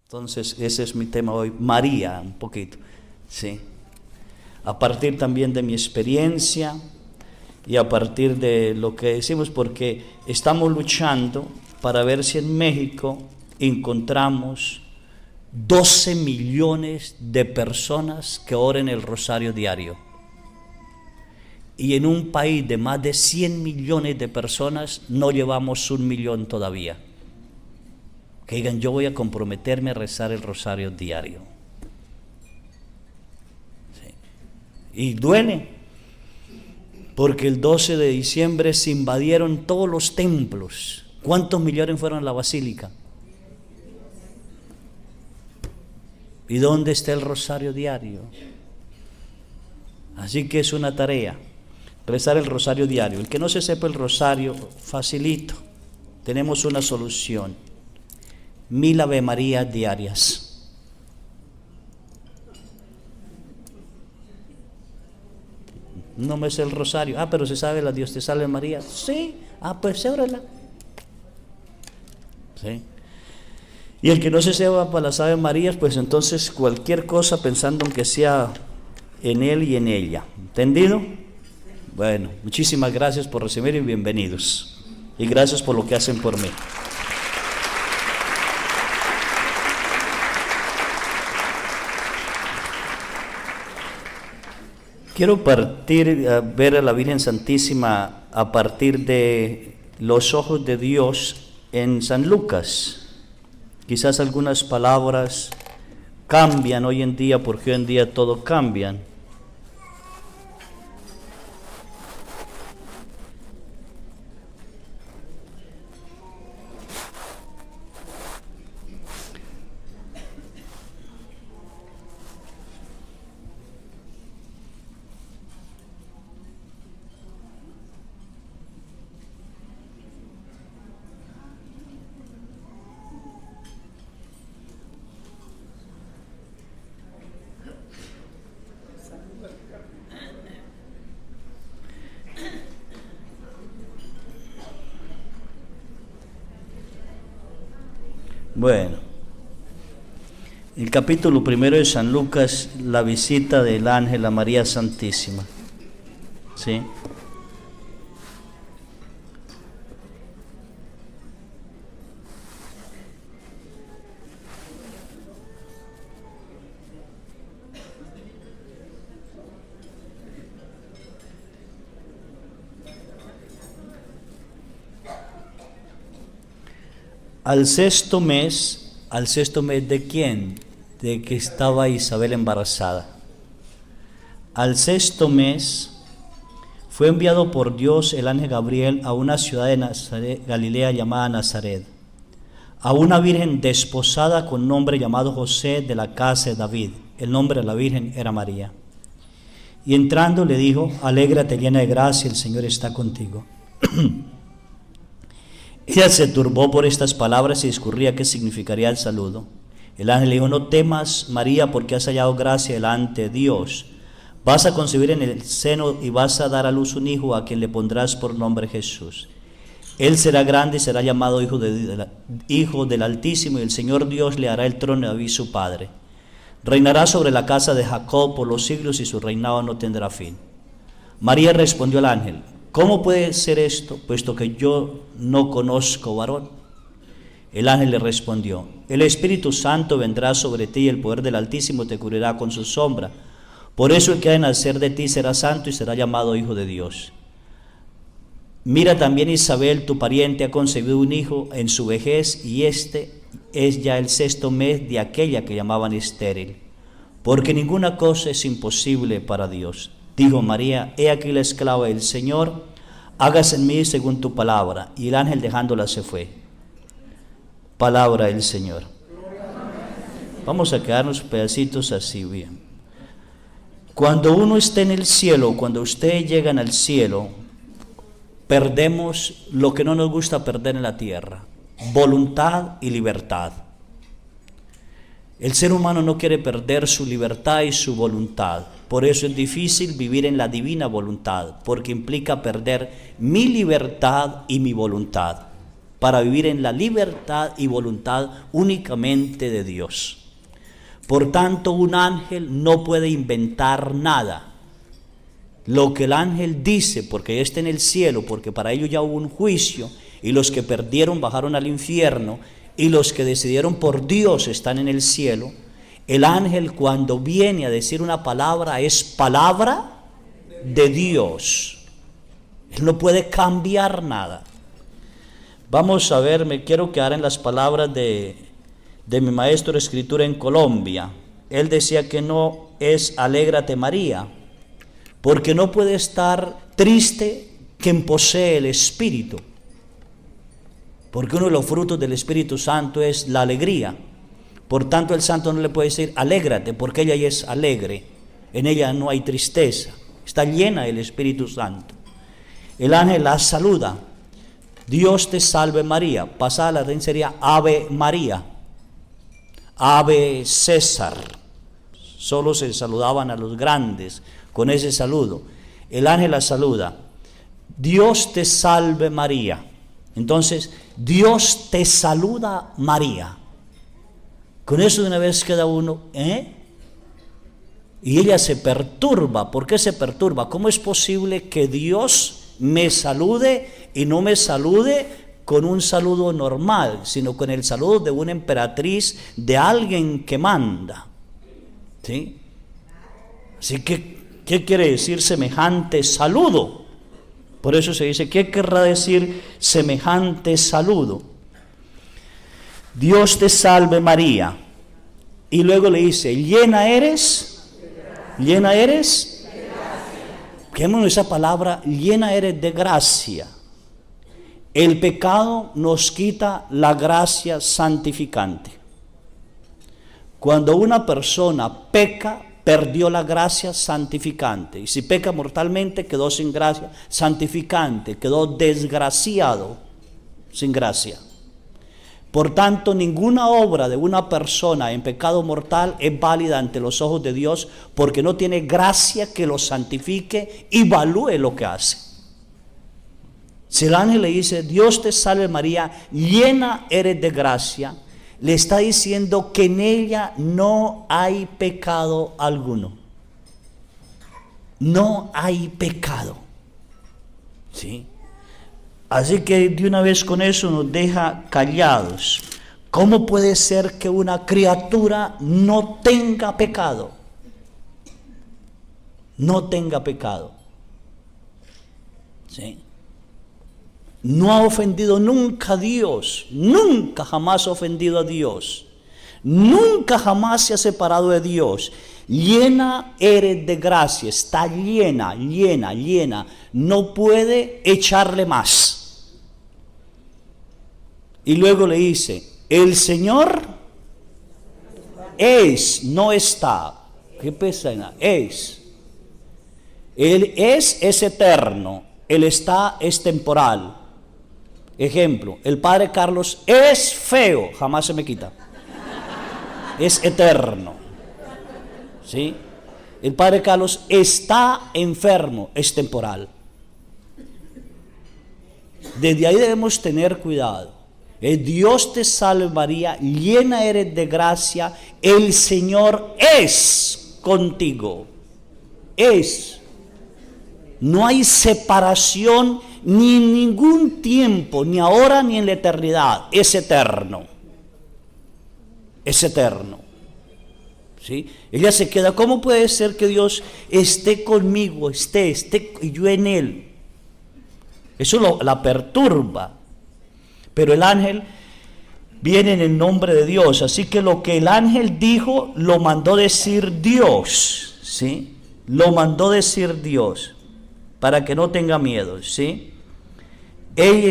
Entonces, ese es mi tema hoy, María, un poquito, ¿sí? A partir también de mi experiencia y a partir de lo que decimos, porque estamos luchando para ver si en México encontramos 12 millones de personas que oren el rosario diario. Y en un país de más de 100 millones de personas no llevamos 1 millón todavía. Que digan, yo voy a comprometerme a rezar el rosario diario. Sí. Y duele, porque el 12 de diciembre se invadieron todos los templos. ¿Cuántos millones fueron a la basílica? ¿Y dónde está el rosario diario? Así que es una tarea, rezar el rosario diario. El que no se sepa el rosario, facilito, tenemos una solución. 1000 Ave Marías diarias. No me sé el rosario. Pero se sabe la Dios te salve María. Sí, pues órala. Sí. Y el que no se sepa para las Ave Marías, pues entonces cualquier cosa pensando en que sea en él y en ella. ¿Entendido? Bueno, muchísimas gracias por recibir y bienvenidos. Y gracias por lo que hacen por mí. Quiero ver a la Virgen Santísima a partir de los ojos de Dios en San Lucas. Quizás algunas palabras cambian hoy en día, porque hoy en día todo cambian. Bueno, el capítulo 1 de San Lucas, la visita del ángel a María Santísima. ¿Sí? Al sexto mes ¿de quién? De que estaba Isabel embarazada. Al sexto mes fue enviado por Dios el ángel Gabriel a una ciudad de Nazaret, Galilea llamada Nazaret, a una virgen desposada con nombre llamado José de la casa de David. El nombre de la virgen era María. Y entrando le dijo, alégrate llena de gracia, el Señor está contigo. Ella se turbó por estas palabras y discurría qué significaría el saludo. El ángel le dijo, no temas, María, porque has hallado gracia delante de Dios. Vas a concebir en el seno y vas a dar a luz un hijo a quien le pondrás por nombre Jesús. Él será grande y será llamado Hijo del Altísimo, y el Señor Dios le hará el trono de David su padre. Reinará sobre la casa de Jacob por los siglos y su reinado no tendrá fin. María respondió al ángel, ¿cómo puede ser esto, puesto que yo no conozco varón? El ángel le respondió, el Espíritu Santo vendrá sobre ti y el poder del Altísimo te cubrirá con su sombra. Por eso el que ha de nacer de ti será santo y será llamado Hijo de Dios. Mira también Isabel, tu pariente, ha concebido un hijo en su vejez y este es ya el sexto mes de aquella que llamaban estéril, porque ninguna cosa es imposible para Dios. Dijo María, he aquí la esclava del Señor, hágase en mí según tu palabra. Y el ángel dejándola se fue. Palabra del Señor. Vamos a quedarnos pedacitos así bien. Cuando uno está en el cielo, cuando ustedes llegan al cielo, perdemos lo que no nos gusta perder en la tierra: voluntad y libertad. El ser humano no quiere perder su libertad y su voluntad. Por eso es difícil vivir en la divina voluntad, porque implica perder mi libertad y mi voluntad. para vivir en la libertad y voluntad únicamente de Dios. Por tanto, un ángel no puede inventar nada. Lo que el ángel dice, porque ya está en el cielo, porque para ello ya hubo un juicio, y los que perdieron bajaron al infierno, y los que decidieron por Dios están en el cielo. El ángel, cuando viene a decir una palabra, es palabra de Dios. Él no puede cambiar nada. Vamos a ver, me quiero quedar en las palabras de mi maestro de escritura en Colombia. Él decía que no es alégrate María, porque no puede estar triste quien posee el Espíritu, porque uno de los frutos del Espíritu Santo es la alegría. Por tanto, el santo no le puede decir alégrate, porque ella ya es alegre, en ella no hay tristeza, está llena del Espíritu Santo. El ángel la saluda, Dios te salve María. Pasada la reina sería Ave María, Ave César. Solo se saludaban a los grandes con ese saludo. El ángel la saluda, Dios te salve María. Entonces, Dios te saluda María. Con eso de una vez queda uno, Y ella se perturba. ¿Por qué se perturba? ¿Cómo es posible que Dios me salude y no me salude con un saludo normal, sino con el saludo de una emperatriz, de alguien que manda? ¿Sí? Así que, ¿qué quiere decir semejante saludo? Por eso se dice, ¿qué querrá decir semejante saludo? Dios te salve María. Y luego le dice, llena eres. Quedémonos esa palabra, llena eres de gracia. El pecado nos quita la gracia santificante. Cuando una persona peca, perdió la gracia santificante. Y si peca mortalmente, quedó sin gracia santificante, quedó desgraciado, sin gracia. Por tanto, ninguna obra de una persona en pecado mortal es válida ante los ojos de Dios, porque no tiene gracia que lo santifique y evalúe lo que hace. Si el ángel le dice, Dios te salve María, llena eres de gracia, le está diciendo que en ella no hay pecado alguno. No hay pecado. ¿Sí? Así que de una vez con eso nos deja callados. ¿Cómo puede ser que una criatura no tenga pecado? No tenga pecado. ¿Sí? No ha ofendido nunca a Dios, nunca jamás ha ofendido a Dios, nunca jamás se ha separado de Dios. Llena eres de gracia, está llena, no puede echarle más. Y luego le dice, el Señor es, no está. ¿Qué pesa? Es. Él es eterno, el está es temporal. Ejemplo, el padre Carlos es feo, jamás se me quita. Es eterno. ¿Sí? El padre Carlos está enfermo, es temporal. Desde ahí debemos tener cuidado. Dios te salve María, llena eres de gracia, el Señor es contigo. Es. No hay separación ni en ningún tiempo, ni ahora ni en la eternidad. Es eterno. Es eterno. ¿Sí? Ella se queda, ¿cómo puede ser que Dios esté conmigo, esté y yo en Él? Eso la perturba. Pero el ángel viene en el nombre de Dios, así que lo que el ángel dijo, lo mandó decir Dios, ¿sí? Lo mandó decir Dios, para que no tenga miedo, ¿sí? Ella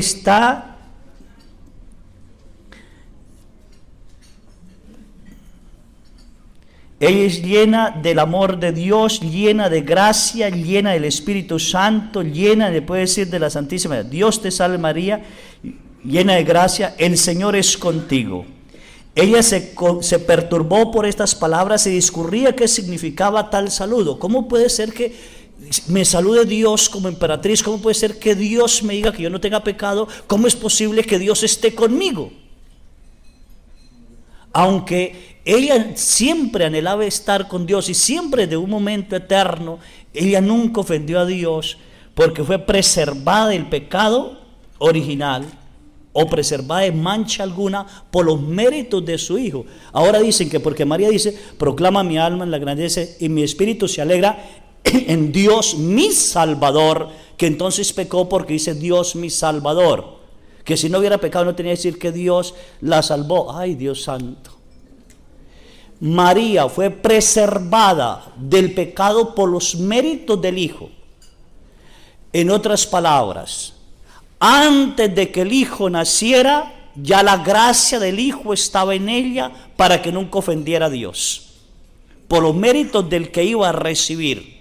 es llena del amor de Dios, llena de gracia, llena del Espíritu Santo, llena, le puede decir, de la Santísima. Dios te salve María, llena de gracia, el Señor es contigo. Ella se perturbó por estas palabras y discurría qué significaba tal saludo. ¿Cómo puede ser que me salude Dios como emperatriz. ¿Cómo puede ser que Dios me diga que yo no tenga pecado? ¿Cómo es posible que Dios esté conmigo? Aunque ella siempre anhelaba estar con Dios y siempre de un momento eterno, ella nunca ofendió a Dios porque fue preservada del pecado original o preservada de mancha alguna por los méritos de su Hijo. Ahora dicen que porque María dice, proclama mi alma en la grandeza y mi espíritu se alegra en Dios mi Salvador, que entonces pecó porque dice Dios mi Salvador, que si no hubiera pecado no tenía que decir que Dios la salvó. Ay, Dios santo. María fue preservada del pecado por los méritos del Hijo. En otras palabras, antes de que el Hijo naciera, ya la gracia del Hijo estaba en ella para que nunca ofendiera a Dios, por los méritos del que iba a recibir,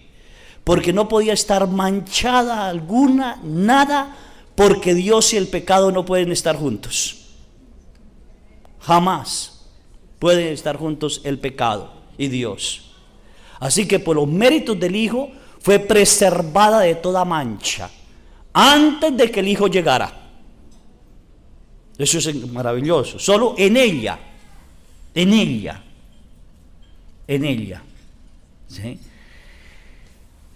porque no podía estar manchada alguna, nada, porque Dios y el pecado no pueden estar juntos. Jamás pueden estar juntos el pecado y Dios. Así que por los méritos del Hijo fue preservada de toda mancha antes de que el Hijo llegara. Eso es maravilloso. Solo en ella, ¿sí?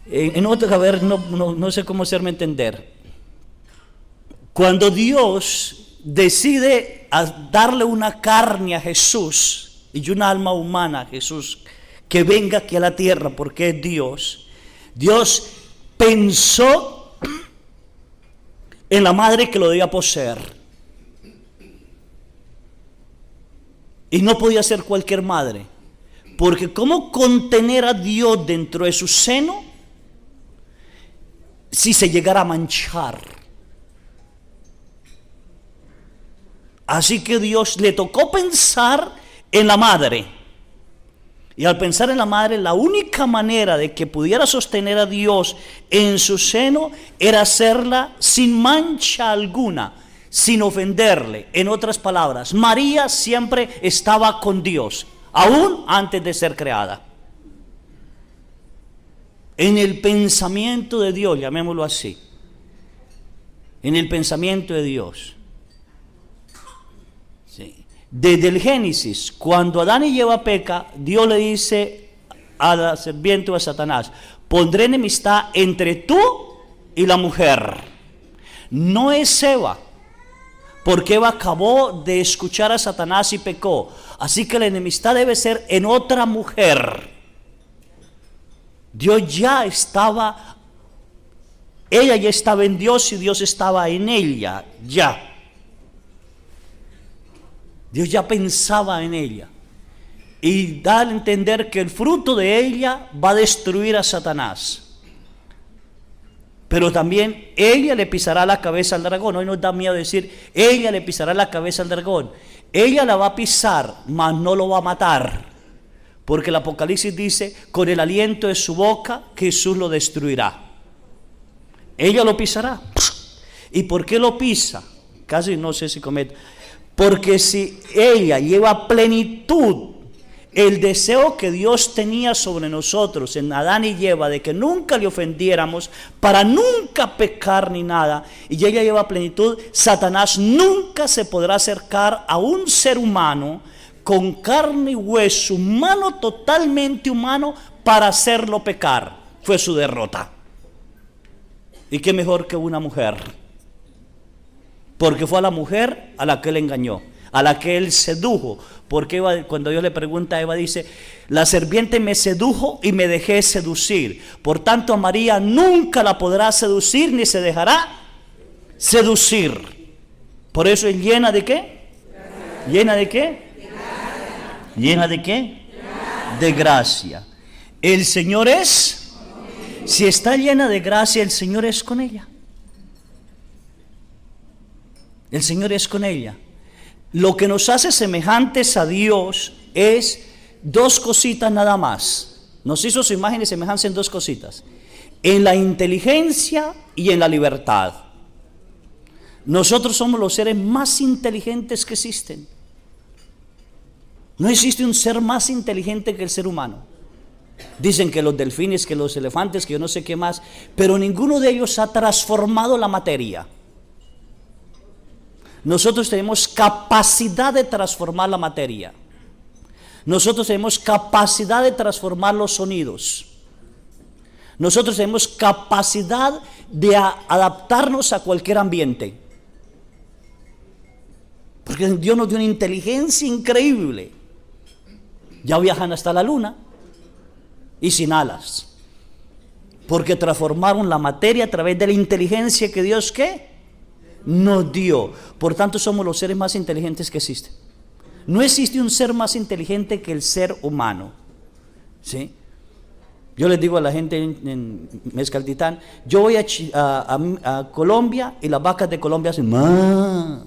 En otra, a ver, no sé cómo hacerme entender. Cuando Dios decide darle una carne a Jesús y una alma humana a Jesús, que venga aquí a la tierra porque es Dios, Dios pensó en la madre que lo debía poseer. Y no podía ser cualquier madre, porque ¿cómo contener a Dios dentro de su seno si se llegara a manchar? Así que Dios le tocó pensar en la madre. Y al pensar en la madre, la única manera de que pudiera sostener a Dios en su seno era hacerla sin mancha alguna, sin ofenderle. En otras palabras, María siempre estaba con Dios, aún antes de ser creada. En el pensamiento de Dios, llamémoslo así. En el pensamiento de Dios. Sí. Desde el Génesis, cuando Adán y Eva peca, Dios le dice a la serpiente o a Satanás: pondré enemistad entre tú y la mujer. No es Eva, porque Eva acabó de escuchar a Satanás y pecó. Así que la enemistad debe ser en otra mujer. Dios ya estaba, ella ya estaba en Dios y Dios estaba en ella, ya. Dios ya pensaba en ella y da a entender que el fruto de ella va a destruir a Satanás. Pero también ella le pisará la cabeza al dragón. Hoy nos da miedo decir, ella le pisará la cabeza al dragón. Ella la va a pisar, mas no lo va a matar. Porque el Apocalipsis dice, con el aliento de su boca Jesús lo destruirá. Ella lo pisará. ¿Y por qué lo pisa? Casi no sé si comete. Porque si ella lleva plenitud el deseo que Dios tenía sobre nosotros en Adán y Eva de que nunca le ofendiéramos, para nunca pecar ni nada, y ella lleva plenitud, Satanás nunca se podrá acercar a un ser humano con carne y hueso, humano, totalmente humano, para hacerlo pecar. Fue su derrota. Y qué mejor que una mujer, porque fue a la mujer a la que él engañó, a la que él sedujo. Porque Eva, cuando Dios le pregunta a Eva, dice: la serpiente me sedujo y me dejé seducir. Por tanto, a María nunca la podrá seducir ni se dejará seducir. Por eso es llena de ¿qué? ¿Llena de qué? ¿Llena de qué? De gracia. El Señor es, si está llena de gracia, el Señor es con ella. El Señor es con ella. Lo que nos hace semejantes a Dios es dos cositas nada más. Nos hizo su imagen y semejanza en dos cositas: en la inteligencia y en la libertad. Nosotros somos los seres más inteligentes que existen. No existe un ser más inteligente que el ser humano. Dicen que los delfines, que los elefantes, que yo no sé qué más, pero ninguno de ellos ha transformado la materia. Nosotros tenemos capacidad de transformar la materia. Nosotros tenemos capacidad de transformar los sonidos. Nosotros tenemos capacidad de adaptarnos a cualquier ambiente. Porque Dios nos dio una inteligencia increíble. Ya viajan hasta la luna y sin alas. Porque transformaron la materia a través de la inteligencia que Dios, ¿qué?, nos dio. Por tanto, somos los seres más inteligentes que existen. No existe un ser más inteligente que el ser humano. ¿Sí? Yo les digo a la gente en Mezcaltitán, yo voy a Colombia y las vacas de Colombia hacen ma.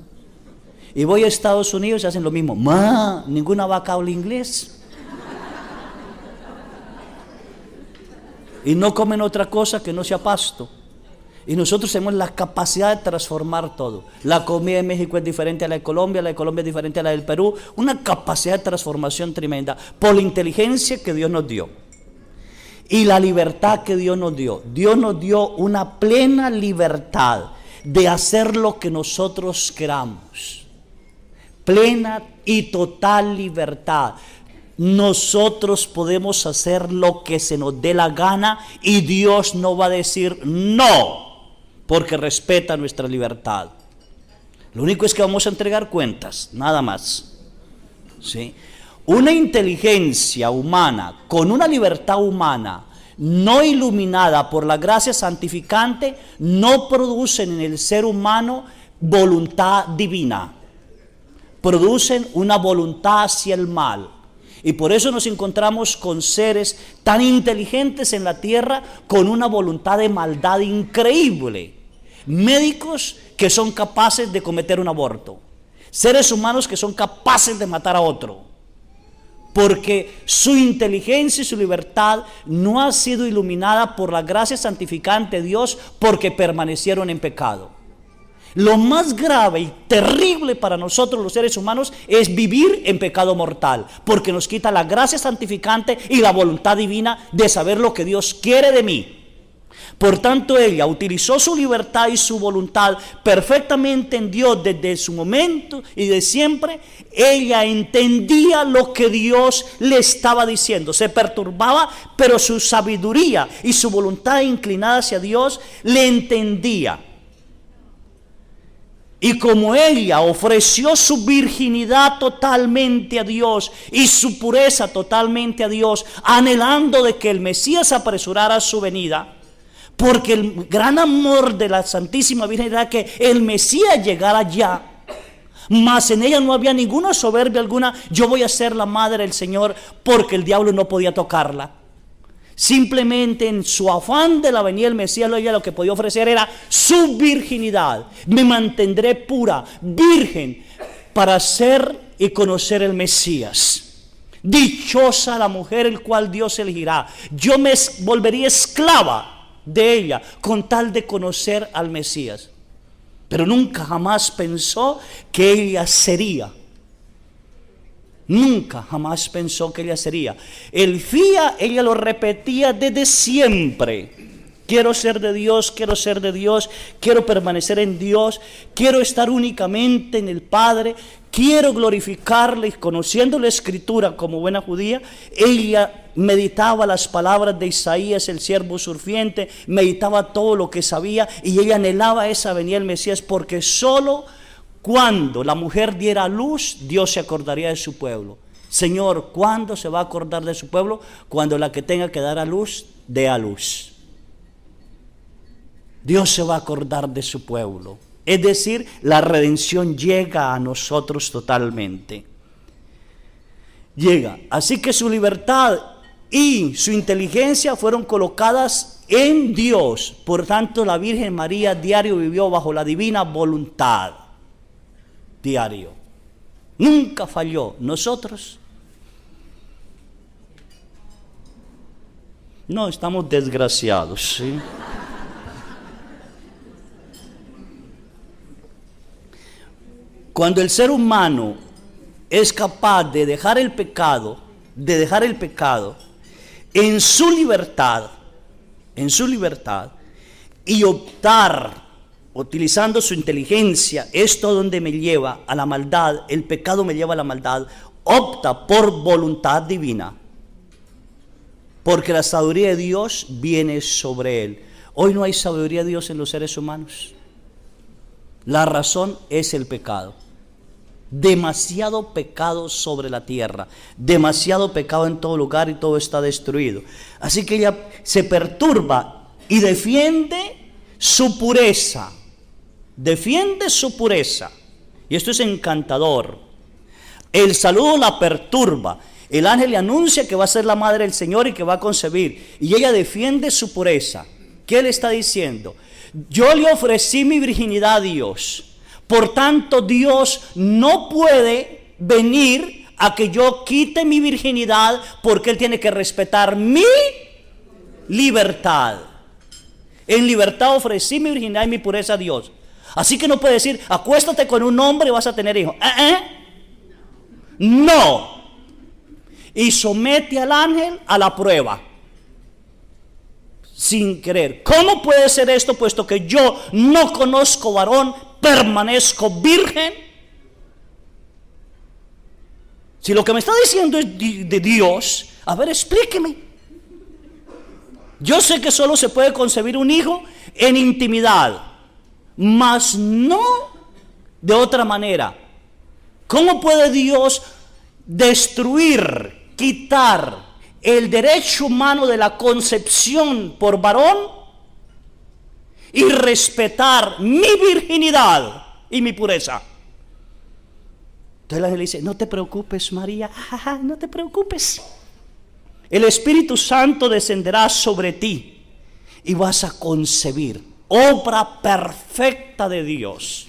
Y voy a Estados Unidos y hacen lo mismo, ma. Ninguna vaca habla inglés. Y no comen otra cosa que no sea pasto. Y nosotros tenemos la capacidad de transformar todo. La comida de México es diferente a la de Colombia es diferente a la del Perú. Una capacidad de transformación tremenda por la inteligencia que Dios nos dio y la libertad que Dios nos dio. Dios nos dio una plena libertad de hacer lo que nosotros queramos. Plena y total libertad. Nosotros podemos hacer lo que se nos dé la gana y Dios no va a decir no, porque respeta nuestra libertad. Lo único es que vamos a entregar cuentas, nada más. ¿Sí? Una inteligencia humana con una libertad humana no iluminada por la gracia santificante no producen en el ser humano voluntad divina. Producen una voluntad hacia el mal. Y por eso nos encontramos con seres tan inteligentes en la tierra con una voluntad de maldad increíble. Médicos que son capaces de cometer un aborto. Seres humanos que son capaces de matar a otro. Porque su inteligencia y su libertad no ha sido iluminada por la gracia santificante de Dios porque permanecieron en pecado. Lo más grave y terrible para nosotros los seres humanos es vivir en pecado mortal, porque nos quita la gracia santificante y la voluntad divina de saber lo que Dios quiere de mí. Por tanto, ella utilizó su libertad y su voluntad perfectamente en Dios desde su momento y de siempre. Ella entendía lo que Dios le estaba diciendo, se perturbaba, pero su sabiduría y su voluntad inclinada hacia Dios le entendía. Y como ella ofreció su virginidad totalmente a Dios y su pureza totalmente a Dios, anhelando de que el Mesías apresurara su venida, porque el gran amor de la Santísima Virgen era que el Mesías llegara ya, mas en ella no había ninguna soberbia alguna, yo voy a ser la madre del Señor, porque el diablo no podía tocarla. Simplemente en su afán de la venida del Mesías, ella lo que podía ofrecer era su virginidad. Me mantendré pura, virgen, para ser y conocer el Mesías. Dichosa la mujer el cual Dios elegirá. Yo me volvería esclava de ella con tal de conocer al Mesías. Pero nunca jamás pensó que ella sería. Nunca jamás pensó que ella sería. El FIA, ella lo repetía desde siempre. Quiero ser de Dios, quiero ser de Dios, quiero permanecer en Dios, quiero estar únicamente en el Padre, quiero glorificarle. Y conociendo la Escritura como buena judía, ella meditaba las palabras de Isaías, el siervo sufriente, meditaba todo lo que sabía y ella anhelaba esa venida del Mesías, porque solo cuando la mujer diera a luz, Dios se acordaría de su pueblo. Señor, ¿cuándo se va a acordar de su pueblo? Cuando la que tenga que dar a luz, dé a luz. Dios se va a acordar de su pueblo. Es decir, la redención llega a nosotros totalmente. Llega. Así que su libertad y su inteligencia fueron colocadas en Dios. Por tanto, la Virgen María diario vivió bajo la divina voluntad. Diario. Nunca falló. Nosotros no, estamos desgraciados, ¿sí? Cuando el ser humano es capaz de dejar el pecado, en su libertad, y optar, utilizando su inteligencia, esto donde me lleva a la maldad, el pecado me lleva a la maldad, opta por voluntad divina, porque la sabiduría de Dios viene sobre él. Hoy no hay sabiduría de Dios en los seres humanos. La razón es el pecado. Demasiado pecado sobre la tierra, demasiado pecado en todo lugar y todo está destruido. Así que ella se perturba y defiende su pureza. Defiende su pureza. Y esto es encantador. El saludo la perturba. El ángel le anuncia que va a ser la madre del Señor y que va a concebir. Y ella defiende su pureza. ¿Qué le está diciendo? Yo le ofrecí mi virginidad a Dios. Por tanto, Dios no puede venir a que yo quite mi virginidad, porque Él tiene que respetar mi libertad. En libertad ofrecí mi virginidad y mi pureza a Dios. Así que no puede decir, acuéstate con un hombre y vas a tener hijos. No. Y somete al ángel a la prueba. Sin querer. ¿Cómo puede ser esto, puesto que yo no conozco varón, permanezco virgen? Si lo que me está diciendo es de Dios, a ver, explíqueme. Yo sé que solo se puede concebir un hijo en intimidad, mas no de otra manera. ¿Cómo puede Dios destruir, quitar el derecho humano de la concepción por varón y respetar mi virginidad y mi pureza? Entonces el ángel dice, no te preocupes, María, no te preocupes. El Espíritu Santo descenderá sobre ti y vas a concebir. Obra perfecta de Dios.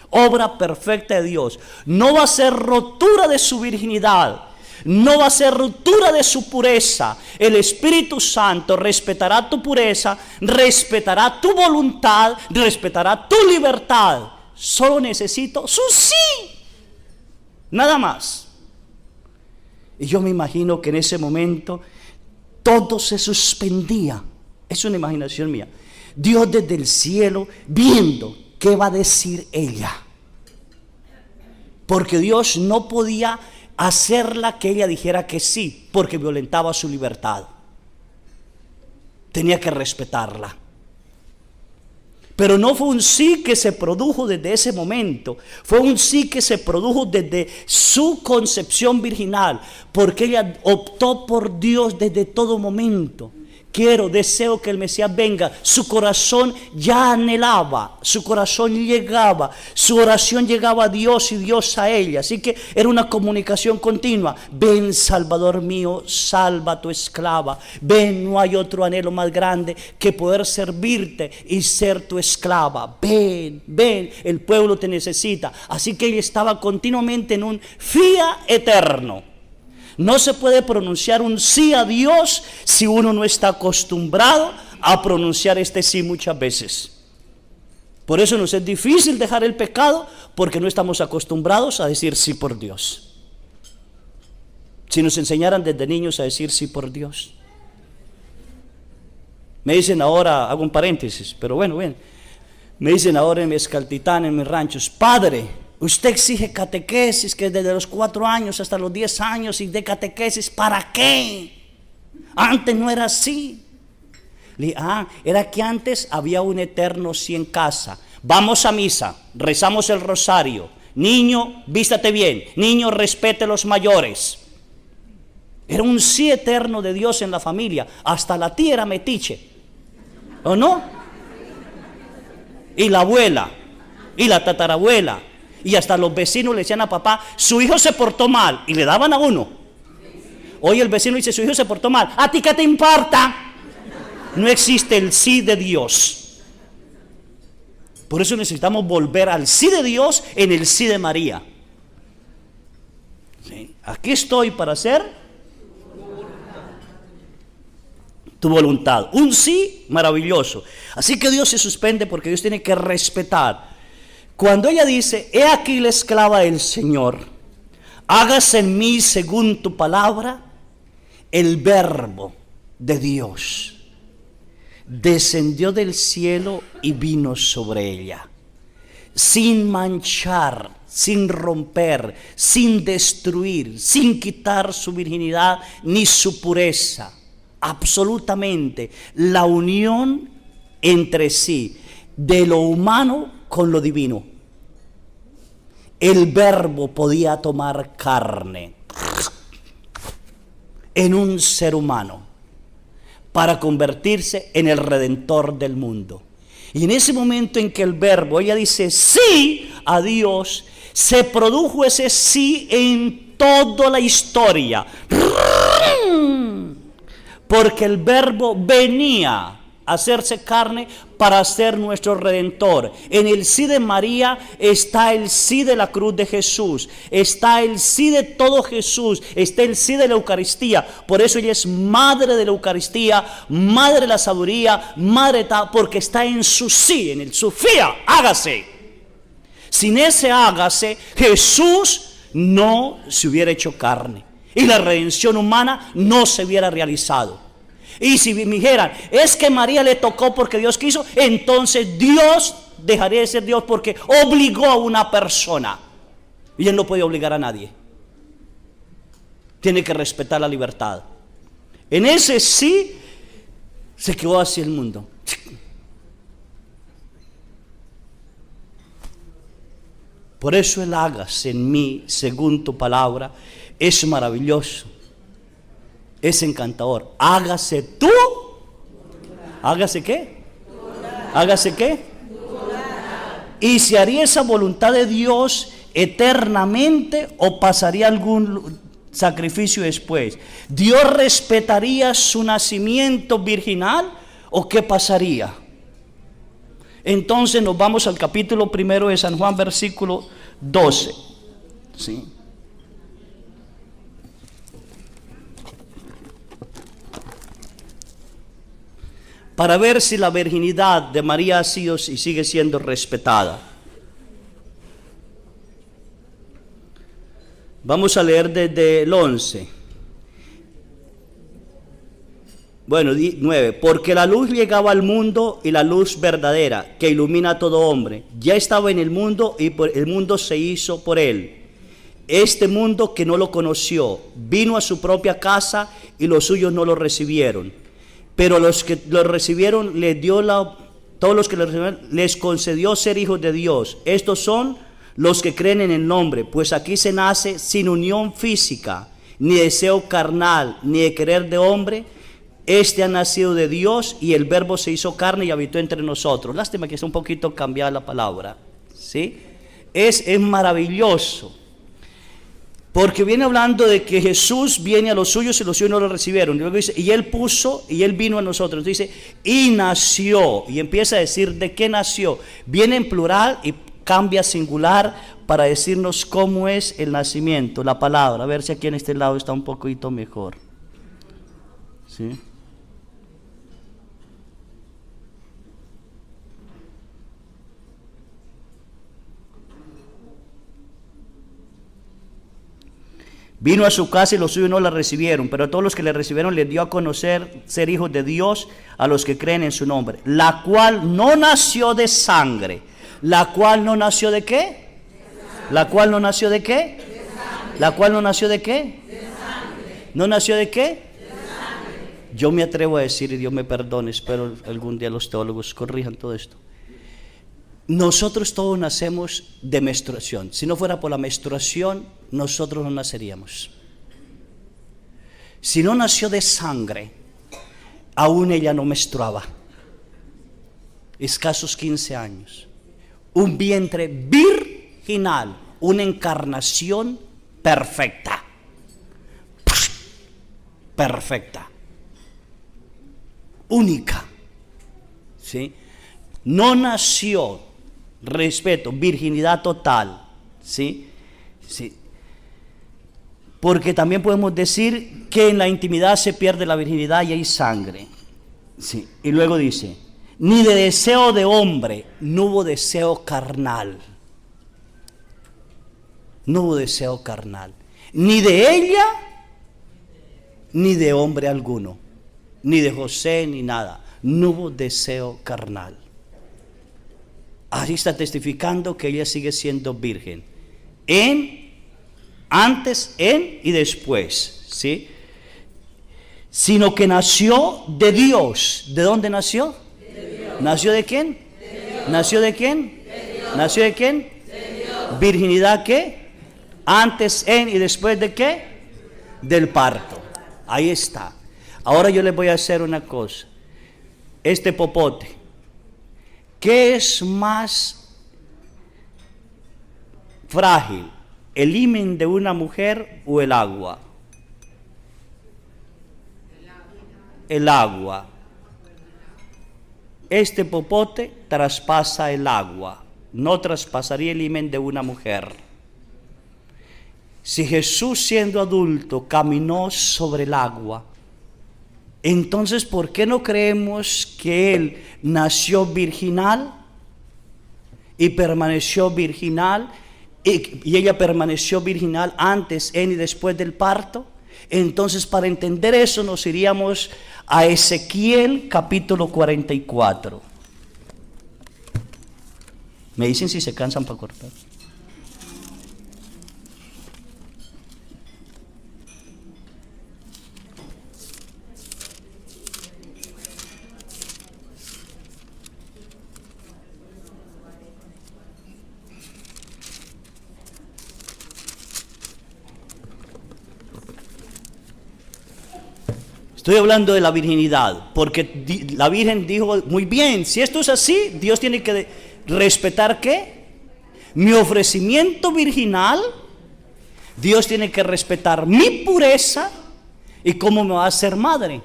Obra perfecta de Dios. No va a ser rotura de su virginidad. No va a ser ruptura de su pureza. El Espíritu Santo respetará tu pureza, respetará tu voluntad, respetará tu libertad. Solo necesito su sí. Nada más. Y yo me imagino que en ese momento todo se suspendía. Es una imaginación mía. Dios desde el cielo viendo qué va a decir ella. Porque Dios no podía hacerla que ella dijera que sí, porque violentaba su libertad. Tenía que respetarla. Pero no fue un sí que se produjo desde ese momento, fue un sí que se produjo desde su concepción virginal, porque ella optó por Dios desde todo momento. Deseo que el Mesías venga. Su corazón ya anhelaba, su corazón llegaba, su oración llegaba a Dios y Dios a ella. Así que era una comunicación continua. Ven, Salvador mío, salva a tu esclava. Ven, no hay otro anhelo más grande que poder servirte y ser tu esclava. Ven, ven, el pueblo te necesita. Así que ella estaba continuamente en un fía eterno. No se puede pronunciar un sí a Dios si uno no está acostumbrado a pronunciar este sí muchas veces. Por eso nos es difícil dejar el pecado, porque no estamos acostumbrados a decir sí por Dios. Si nos enseñaran desde niños a decir sí por Dios. Me dicen ahora, hago un paréntesis, pero bueno, me dicen ahora en mi Escaltitán, en mis ranchos, padre, usted exige catequesis que desde los 4 años hasta los 10 años y de catequesis, ¿para qué? Antes no era así. Le dije, era que antes había un eterno sí en casa. Vamos a misa, rezamos el rosario. Niño, vístate bien. Niño, respete a los mayores. Era un sí eterno de Dios en la familia. Hasta la tía era metiche, ¿o no? Y la abuela, y la tatarabuela. Y hasta los vecinos le decían a papá, su hijo se portó mal, y le daban a uno. Hoy el vecino dice, su hijo se portó mal, ¿a ti qué te importa? No existe el sí de Dios. Por eso necesitamos volver al sí de Dios en el sí de María. ¿Sí? Aquí estoy para hacer tu voluntad. Un sí maravilloso. Así que Dios se suspende porque Dios tiene que respetar. Cuando ella dice, he aquí la esclava del Señor, hágase en mí según tu palabra, el Verbo de Dios descendió del cielo y vino sobre ella, sin manchar, sin romper, sin destruir, sin quitar su virginidad ni su pureza. Absolutamente la unión entre sí de lo humano con lo divino. El Verbo podía tomar carne en un ser humano para convertirse en el Redentor del mundo. Y en ese momento en que el Verbo, ella dice sí a Dios, se produjo ese sí en toda la historia. Porque el Verbo venía a hacerse carne para ser nuestro Redentor. En el sí de María está el sí de la cruz de Jesús, está el sí de todo Jesús, está el sí de la Eucaristía. Por eso ella es madre de la Eucaristía, madre de la sabiduría, madre de tal, porque está en su sí, en el Sofía, hágase. Sin ese hágase, Jesús no se hubiera hecho carne y la redención humana no se hubiera realizado. Y si me dijeran, es que María le tocó porque Dios quiso, entonces Dios dejaría de ser Dios porque obligó a una persona. Y Él no puede obligar a nadie. Tiene que respetar la libertad. En ese sí se quedó así el mundo. Por eso el hágase en mí según tu palabra es maravilloso. Es encantador. Hágase tú. ¿Hágase qué? ¿Hágase qué? ¿Y se haría esa voluntad de Dios eternamente o pasaría algún sacrificio después? ¿Dios respetaría su nacimiento virginal o qué pasaría? Entonces nos vamos al capítulo 1 de San Juan, versículo 12. ¿Sí? Para ver si la virginidad de María ha sido y sigue siendo respetada. Vamos a leer desde el 11. Bueno, 9. Porque la luz llegaba al mundo y la luz verdadera que ilumina a todo hombre ya estaba en el mundo y el mundo se hizo por él. Este mundo que no lo conoció vino a su propia casa y los suyos no lo recibieron. Pero los que lo recibieron, todos los que lo recibieron, les concedió ser hijos de Dios. Estos son los que creen en el nombre, pues aquí se nace sin unión física, ni deseo carnal, ni de querer de hombre. Este ha nacido de Dios y el Verbo se hizo carne y habitó entre nosotros. Lástima que está un poquito cambiada la palabra, ¿sí? Es maravilloso. Porque viene hablando de que Jesús viene a los suyos y los suyos no lo recibieron. Y luego dice, y Él vino a nosotros. Dice, y nació. Y empieza a decir de qué nació. Viene en plural y cambia a singular para decirnos cómo es el nacimiento, la palabra. A ver si aquí en este lado está un poquito mejor. ¿Sí? Vino a su casa y los suyos no la recibieron, pero a todos los que le recibieron les dio a conocer ser hijos de Dios a los que creen en su nombre, la cual no nació de sangre. ¿La cual no nació de qué? ¿La cual no nació de qué? ¿La cual no nació de qué? ¿No nació de qué? Yo me atrevo a decir, y Dios me perdone, espero algún día los teólogos corrijan todo esto. Nosotros todos nacemos de menstruación. Si no fuera por la menstruación, nosotros no naceríamos. Si no nació de sangre, aún ella no menstruaba. Escasos 15 años. Un vientre virginal, una encarnación perfecta. Perfecta. Única. ¿Sí? No nació. Respeto, virginidad total, ¿sí? Sí. Porque también podemos decir que en la intimidad se pierde la virginidad y hay sangre, ¿sí? Y luego dice, ni de deseo de hombre, no hubo deseo carnal, no hubo deseo carnal, ni de ella, ni de hombre alguno, ni de José, ni nada. No hubo deseo carnal. Ahí está testificando que ella sigue siendo virgen. Antes, y después, ¿sí? Sino que nació de Dios. ¿De dónde nació? De Dios. ¿Nació de quién? De Dios. ¿Nació de quién? De Dios. ¿Nació de quién? De Dios. ¿Virginidad qué? Antes, y después de qué? Del parto. Ahí está. Ahora yo les voy a hacer una cosa. Este popote, ¿qué es más frágil? ¿El himen de una mujer o el agua? El agua. Este popote traspasa el agua, no traspasaría el himen de una mujer. Si Jesús, siendo adulto, caminó sobre el agua, entonces ¿por qué no creemos que Él nació virginal y permaneció virginal y ella permaneció virginal antes, y después del parto? Entonces, para entender eso, nos iríamos a Ezequiel capítulo 44. Me dicen si se cansan para cortar. Estoy hablando de la virginidad, porque la Virgen dijo, muy bien, si esto es así, Dios tiene que respetar ¿qué? Mi ofrecimiento virginal. Dios tiene que respetar mi pureza y cómo me va a hacer madre.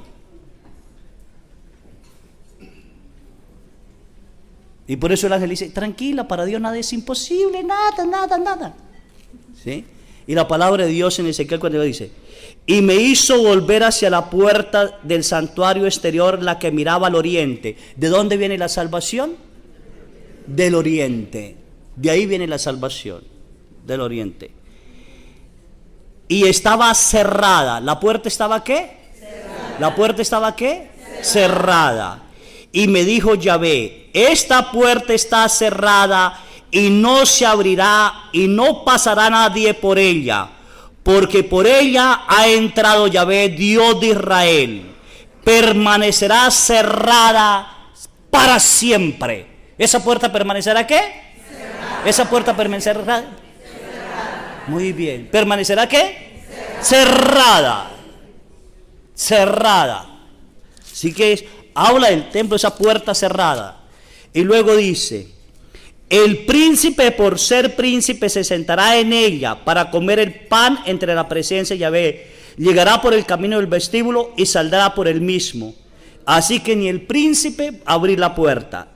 Y por eso el ángel dice, tranquila, para Dios nada es imposible, nada. ¿Sí? Y la palabra de Dios en Ezequiel cuando dice, y me hizo volver hacia la puerta del santuario exterior, la que miraba al oriente. ¿De dónde viene la salvación? Del oriente. De ahí viene la salvación, del oriente. Y estaba cerrada. ¿La puerta estaba qué? Cerrada. ¿La puerta estaba qué? Cerrada. Y me dijo Yahvé, esta puerta está cerrada y no se abrirá y no pasará nadie por ella, porque por ella ha entrado Yahvé, Dios de Israel. Permanecerá cerrada para siempre. ¿Esa puerta permanecerá qué? Cerrada. ¿Esa puerta permanecerá? Cerrada. Muy bien. ¿Permanecerá qué? Cerrada. Cerrada. Así que habla del templo, esa puerta cerrada. Y luego dice, el príncipe por ser príncipe se sentará en ella para comer el pan entre la presencia de Yahvé. Llegará por el camino del vestíbulo y saldrá por el mismo. Así que ni el príncipe abrir la puerta.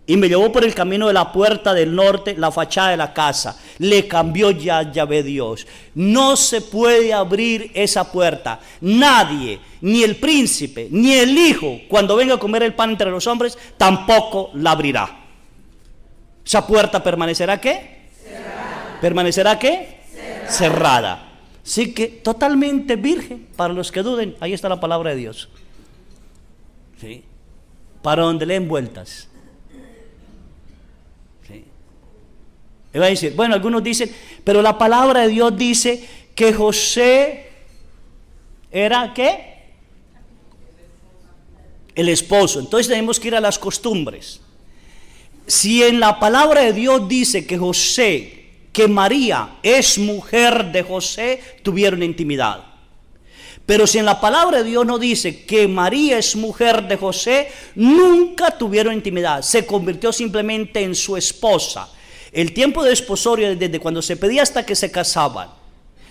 Y me llevó por el camino de la puerta del norte, la fachada de la casa. Le cambió ya Yahvé Dios. No se puede abrir esa puerta. Nadie, ni el príncipe, ni el hijo, cuando venga a comer el pan entre los hombres, tampoco la abrirá. ¿Esa puerta permanecerá qué? Cerrada. ¿Permanecerá qué? Cerrada. Así que totalmente virgen, para los que duden, ahí está la palabra de Dios. ¿Sí? Para donde leen vueltas. ¿Sí? Él va a decir, bueno, algunos dicen, pero la palabra de Dios dice que José era ¿qué? El esposo. Entonces tenemos que ir a las costumbres. Si en la palabra de Dios dice que que María es mujer de José, tuvieron intimidad. Pero si en la palabra de Dios no dice que María es mujer de José, nunca tuvieron intimidad. Se convirtió simplemente en su esposa. El tiempo de desposorio, desde cuando se pedía hasta que se casaban,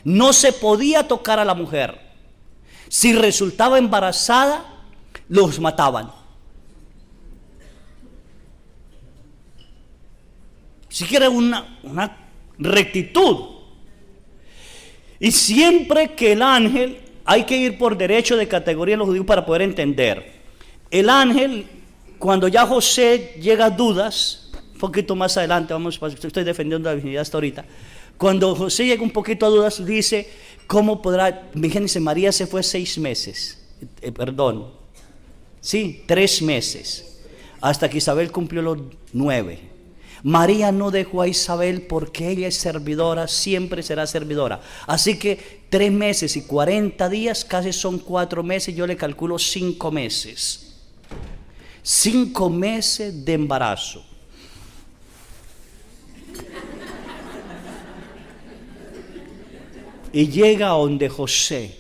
no se podía tocar a la mujer. Si resultaba embarazada, los mataban. Siquiera una rectitud. Y siempre que el ángel, hay que ir por derecho de categoría en los judíos para poder entender. El ángel, cuando ya José llega a dudas, un poquito más adelante, estoy defendiendo la virginidad hasta ahorita, Cuando José llega un poquito a dudas, dice, ¿cómo podrá? Fíjense, María se fue 6 meses, 3 meses, hasta que Isabel cumplió los 9. María no dejó a Isabel porque ella es servidora, siempre será servidora. Así que 3 meses y 40 días, casi son 4 meses, yo le calculo 5 meses. 5 meses de embarazo. Y llega a donde José.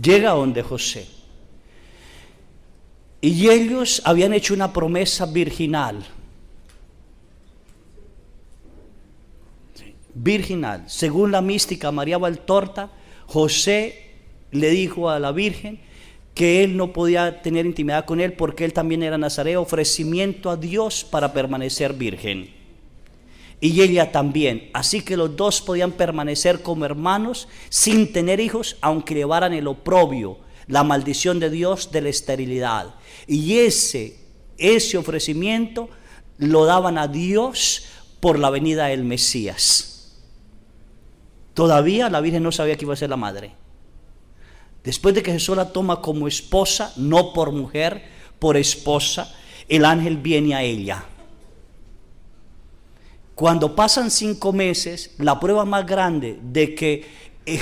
Llega a donde José. Y ellos habían hecho una promesa virginal. Virginal. Según la mística María Valtorta, José le dijo a la Virgen que él no podía tener intimidad con él porque él también era nazareo, ofrecimiento a Dios para permanecer virgen. Y ella también. Así que los dos podían permanecer como hermanos sin tener hijos, aunque llevaran el oprobio, la maldición de Dios de la esterilidad. Y ese ofrecimiento lo daban a Dios por la venida del Mesías. Todavía la Virgen no sabía que iba a ser la madre. Después de que Jesús la toma como esposa, no por mujer, por esposa, el ángel viene a ella. Cuando pasan 5 meses, la prueba más grande de que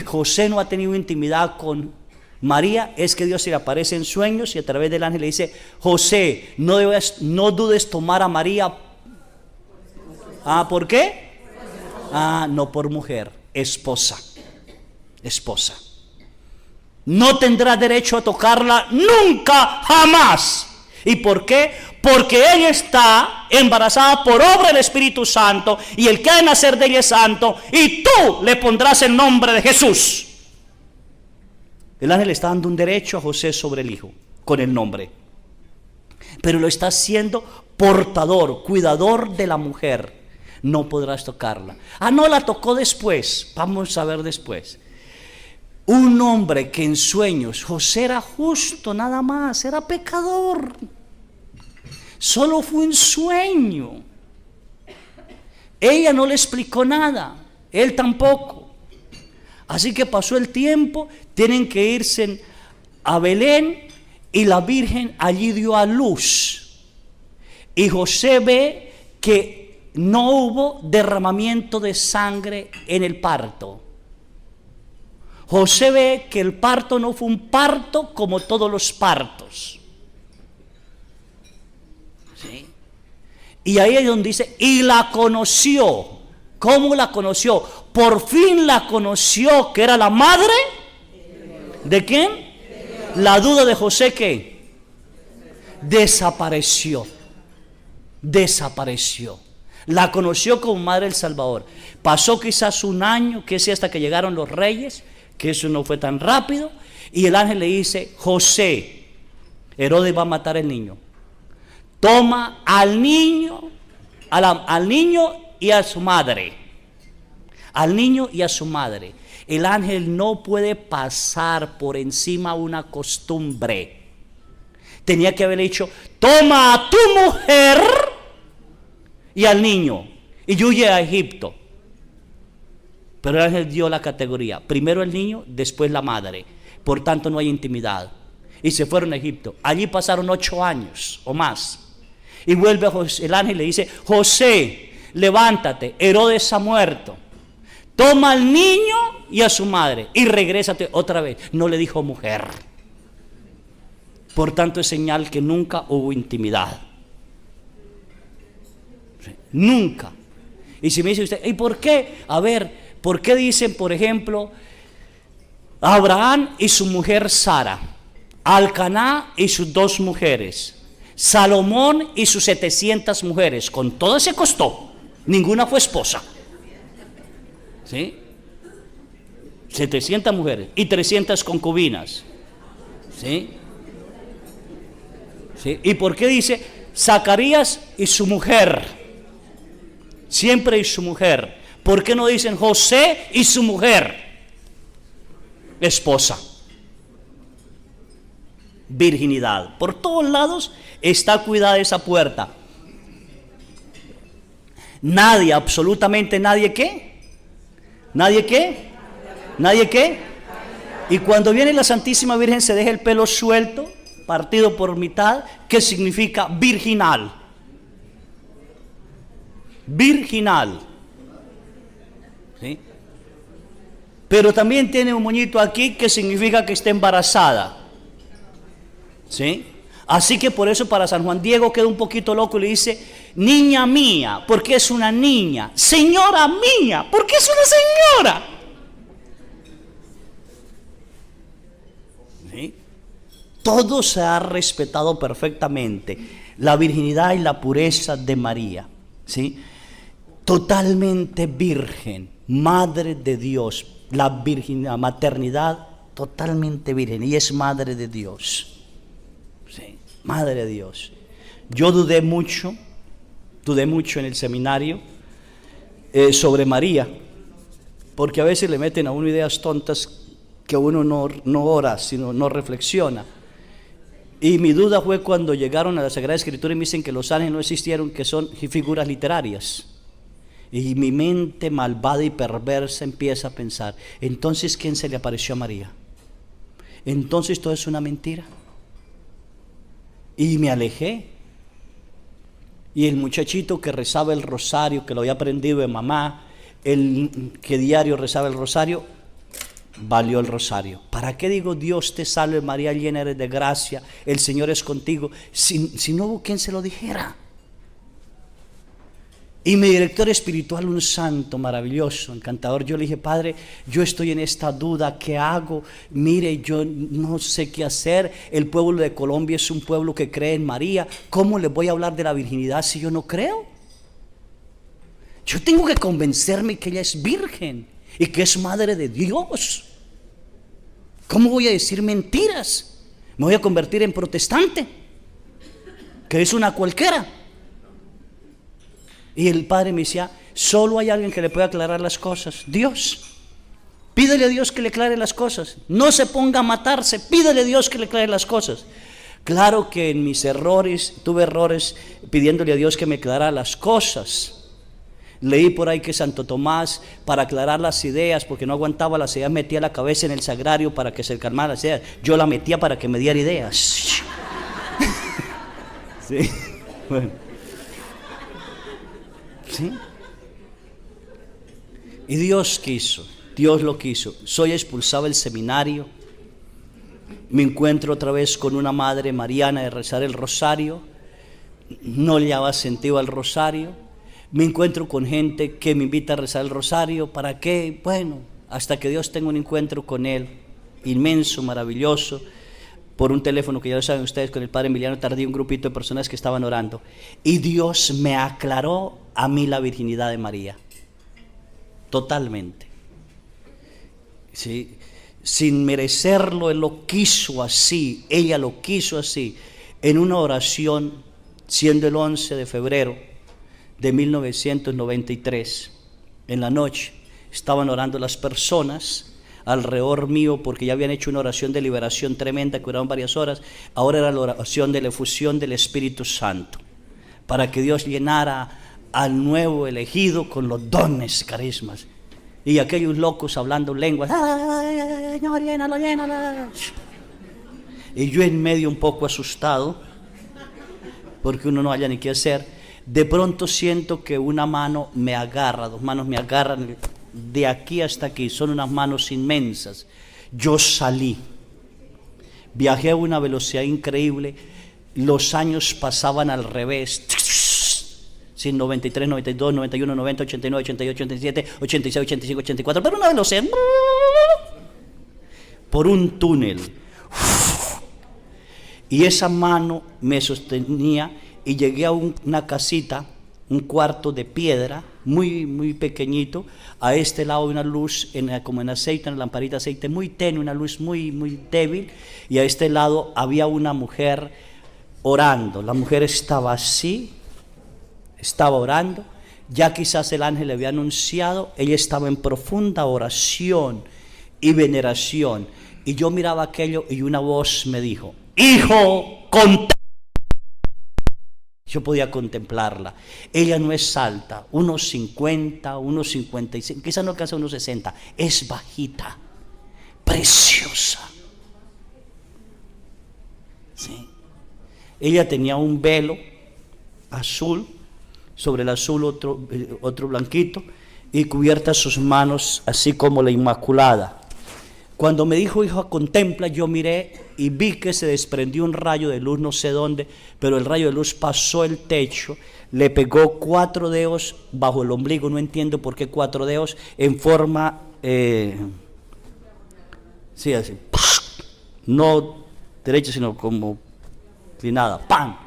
José no ha tenido intimidad con María es que Dios se le aparece en sueños y a través del ángel le dice: José, no dudes tomar a María. ¿Por qué? No por mujer, esposa. No tendrás derecho a tocarla nunca, jamás. ¿Y por qué? Porque ella está embarazada por obra del Espíritu Santo, y el que ha de nacer de ella es santo, y tú le pondrás el nombre de Jesús. El ángel está dando un derecho a José sobre el hijo con el nombre, pero lo está haciendo portador, cuidador de la mujer. No podrás tocarla. No la tocó después. Vamos a ver después. Un hombre que en sueños, José era justo nada más, era pecador. Solo fue un sueño. Ella no le explicó nada, él tampoco. Así que pasó el tiempo, tienen que irse a Belén y la Virgen allí dio a luz. Y José ve que no hubo derramamiento de sangre en el parto. José ve que el parto no fue un parto como todos los partos. ¿Sí? Y ahí es donde dice, y la conoció. ¿Cómo la conoció? Por fin la conoció, que era la madre. ¿De quién? La duda de José, ¿qué? Desapareció. La conoció como madre del Salvador. Pasó quizás un año, que es hasta que llegaron los reyes, que eso no fue tan rápido, y el ángel le dice: José, Herodes va a matar al niño. Toma al niño, al niño y a su madre. Al niño y a su madre. El ángel no puede pasar por encima una costumbre. Tenía que haber dicho: toma a tu mujer y al niño y huye a Egipto. Pero el ángel dio la categoría: primero el niño, después la madre. Por tanto no hay intimidad. Y se fueron a Egipto. Allí pasaron 8 años o más. Y vuelve el ángel y le dice: José, levántate, Herodes ha muerto. Toma al niño y a su madre y regrésate otra vez. No le dijo mujer. Por tanto es señal que nunca hubo intimidad. Nunca. Y si me dice usted: ¿y por qué? A ver, ¿por qué dicen, por ejemplo, Abraham y su mujer Sara, Alcaná y sus 2 mujeres, Salomón y sus 700 mujeres? Con todo ese costó, ninguna fue esposa. ¿Sí? 700 mujeres y 300 concubinas. ¿Sí? ¿Sí? ¿Y por qué dice Zacarías y su mujer? Siempre y su mujer. ¿Por qué no dicen José y su mujer? Esposa. Virginidad. Por todos lados está cuidada esa puerta. Nadie, absolutamente nadie, ¿qué? ¿Nadie qué? ¿Nadie qué? Y cuando viene la Santísima Virgen se deja el pelo suelto, partido por mitad, que significa virginal. Virginal. ¿Sí? Pero también tiene un moñito aquí que significa que está embarazada. ¿Sí? Así que por eso para San Juan Diego queda un poquito loco y le dice, niña mía, porque es una niña. Señora mía, porque es una señora. ¿Sí? Todo se ha respetado perfectamente. La virginidad y la pureza de María. ¿Sí? Totalmente virgen, madre de Dios. La virginidad, maternidad totalmente virgen. Y es madre de Dios. Sí, madre de Dios. Yo dudé mucho en el seminario sobre María, porque a veces le meten a uno ideas tontas que uno no ora, sino no reflexiona. Y mi duda fue cuando llegaron a la Sagrada Escritura y me dicen que los ángeles no existieron, que son figuras literarias. Y mi mente malvada y perversa empieza a pensar, entonces ¿quién se le apareció a María? Entonces todo es una mentira. Y me alejé. Y el muchachito que rezaba el rosario, que lo había aprendido de mamá, el que diario rezaba el rosario, valió el rosario. ¿Para qué digo Dios te salve María, llena eres de gracia, el Señor es contigo? Si no hubo quien se lo dijera. Y mi director espiritual, un santo maravilloso, encantador, yo le dije, Padre, yo estoy en esta duda, ¿qué hago? Mire, yo no sé qué hacer, el pueblo de Colombia es un pueblo que cree en María, ¿cómo le voy a hablar de la virginidad si yo no creo? Yo tengo que convencerme que ella es virgen y que es madre de Dios. ¿Cómo voy a decir mentiras? ¿Me voy a convertir en protestante? Que es una cualquiera. Y el padre me decía, solo hay alguien que le puede aclarar las cosas, Dios. Pídele a Dios que le aclare las cosas. No se ponga a matarse, pídele a Dios que le aclare las cosas. Claro que en mis errores, tuve errores pidiéndole a Dios que me aclarara las cosas. Leí por ahí que Santo Tomás, para aclarar las ideas, porque no aguantaba las ideas, metía la cabeza en el sagrario para que se calmara las ideas. Yo la metía para que me diera ideas. Sí, bueno. ¿Sí? Y Dios quiso, Dios lo quiso. Soy expulsado del seminario, me encuentro otra vez con una madre mariana de rezar el rosario, no le daba sentido al rosario, me encuentro con gente que me invita a rezar el rosario, ¿para qué? Bueno, hasta que Dios tenga un encuentro con Él, inmenso, maravilloso, por un teléfono que ya lo saben ustedes, con el padre Emiliano Tardío, un grupito de personas que estaban orando. Y Dios me aclaró a mí la virginidad de María. Totalmente. ¿Sí? Sin merecerlo, Él lo quiso así, ella lo quiso así. En una oración, siendo el 11 de febrero de 1993, en la noche, estaban orando las personas alrededor mío, porque ya habían hecho una oración de liberación tremenda que duraron varias horas. Ahora era la oración de la efusión del Espíritu Santo, para que Dios llenara al nuevo elegido con los dones, carismas. Y aquellos locos hablando lenguas, Señor, llénalo, llénalo. Y yo en medio un poco asustado, porque uno no haya ni qué hacer. De pronto siento que una mano me agarra, dos manos me agarran de aquí hasta aquí, son unas manos inmensas. Yo salí, viajé a una velocidad increíble, los años pasaban al revés, sin 93, 92, 91, 90, 89, 88, 87, 86, 85, 84, pero una velocidad, por un túnel, y esa mano me sostenía y llegué a una casita, un cuarto de piedra, muy pequeñito. A este lado una luz como en aceite, una lamparita de aceite muy tenue, una luz muy débil, y a este lado había una mujer orando. La mujer estaba así, estaba orando, ya quizás el ángel le había anunciado, ella estaba en profunda oración y veneración, y yo miraba aquello y una voz me dijo, hijo, Yo podía contemplarla. Ella no es alta, unos 50, unos 55, quizás no alcanza unos 60. Es bajita, preciosa. ¿Sí? Ella tenía un velo azul, sobre el azul otro blanquito, y cubiertas sus manos así como la Inmaculada. Cuando me dijo, hijo, contempla, yo miré y vi que se desprendió un rayo de luz, no sé dónde, pero el rayo de luz pasó el techo, le pegó 4 dedos bajo el ombligo, no entiendo por qué 4 dedos, en forma, sí, así, no derecha, sino como inclinada, ¡pam!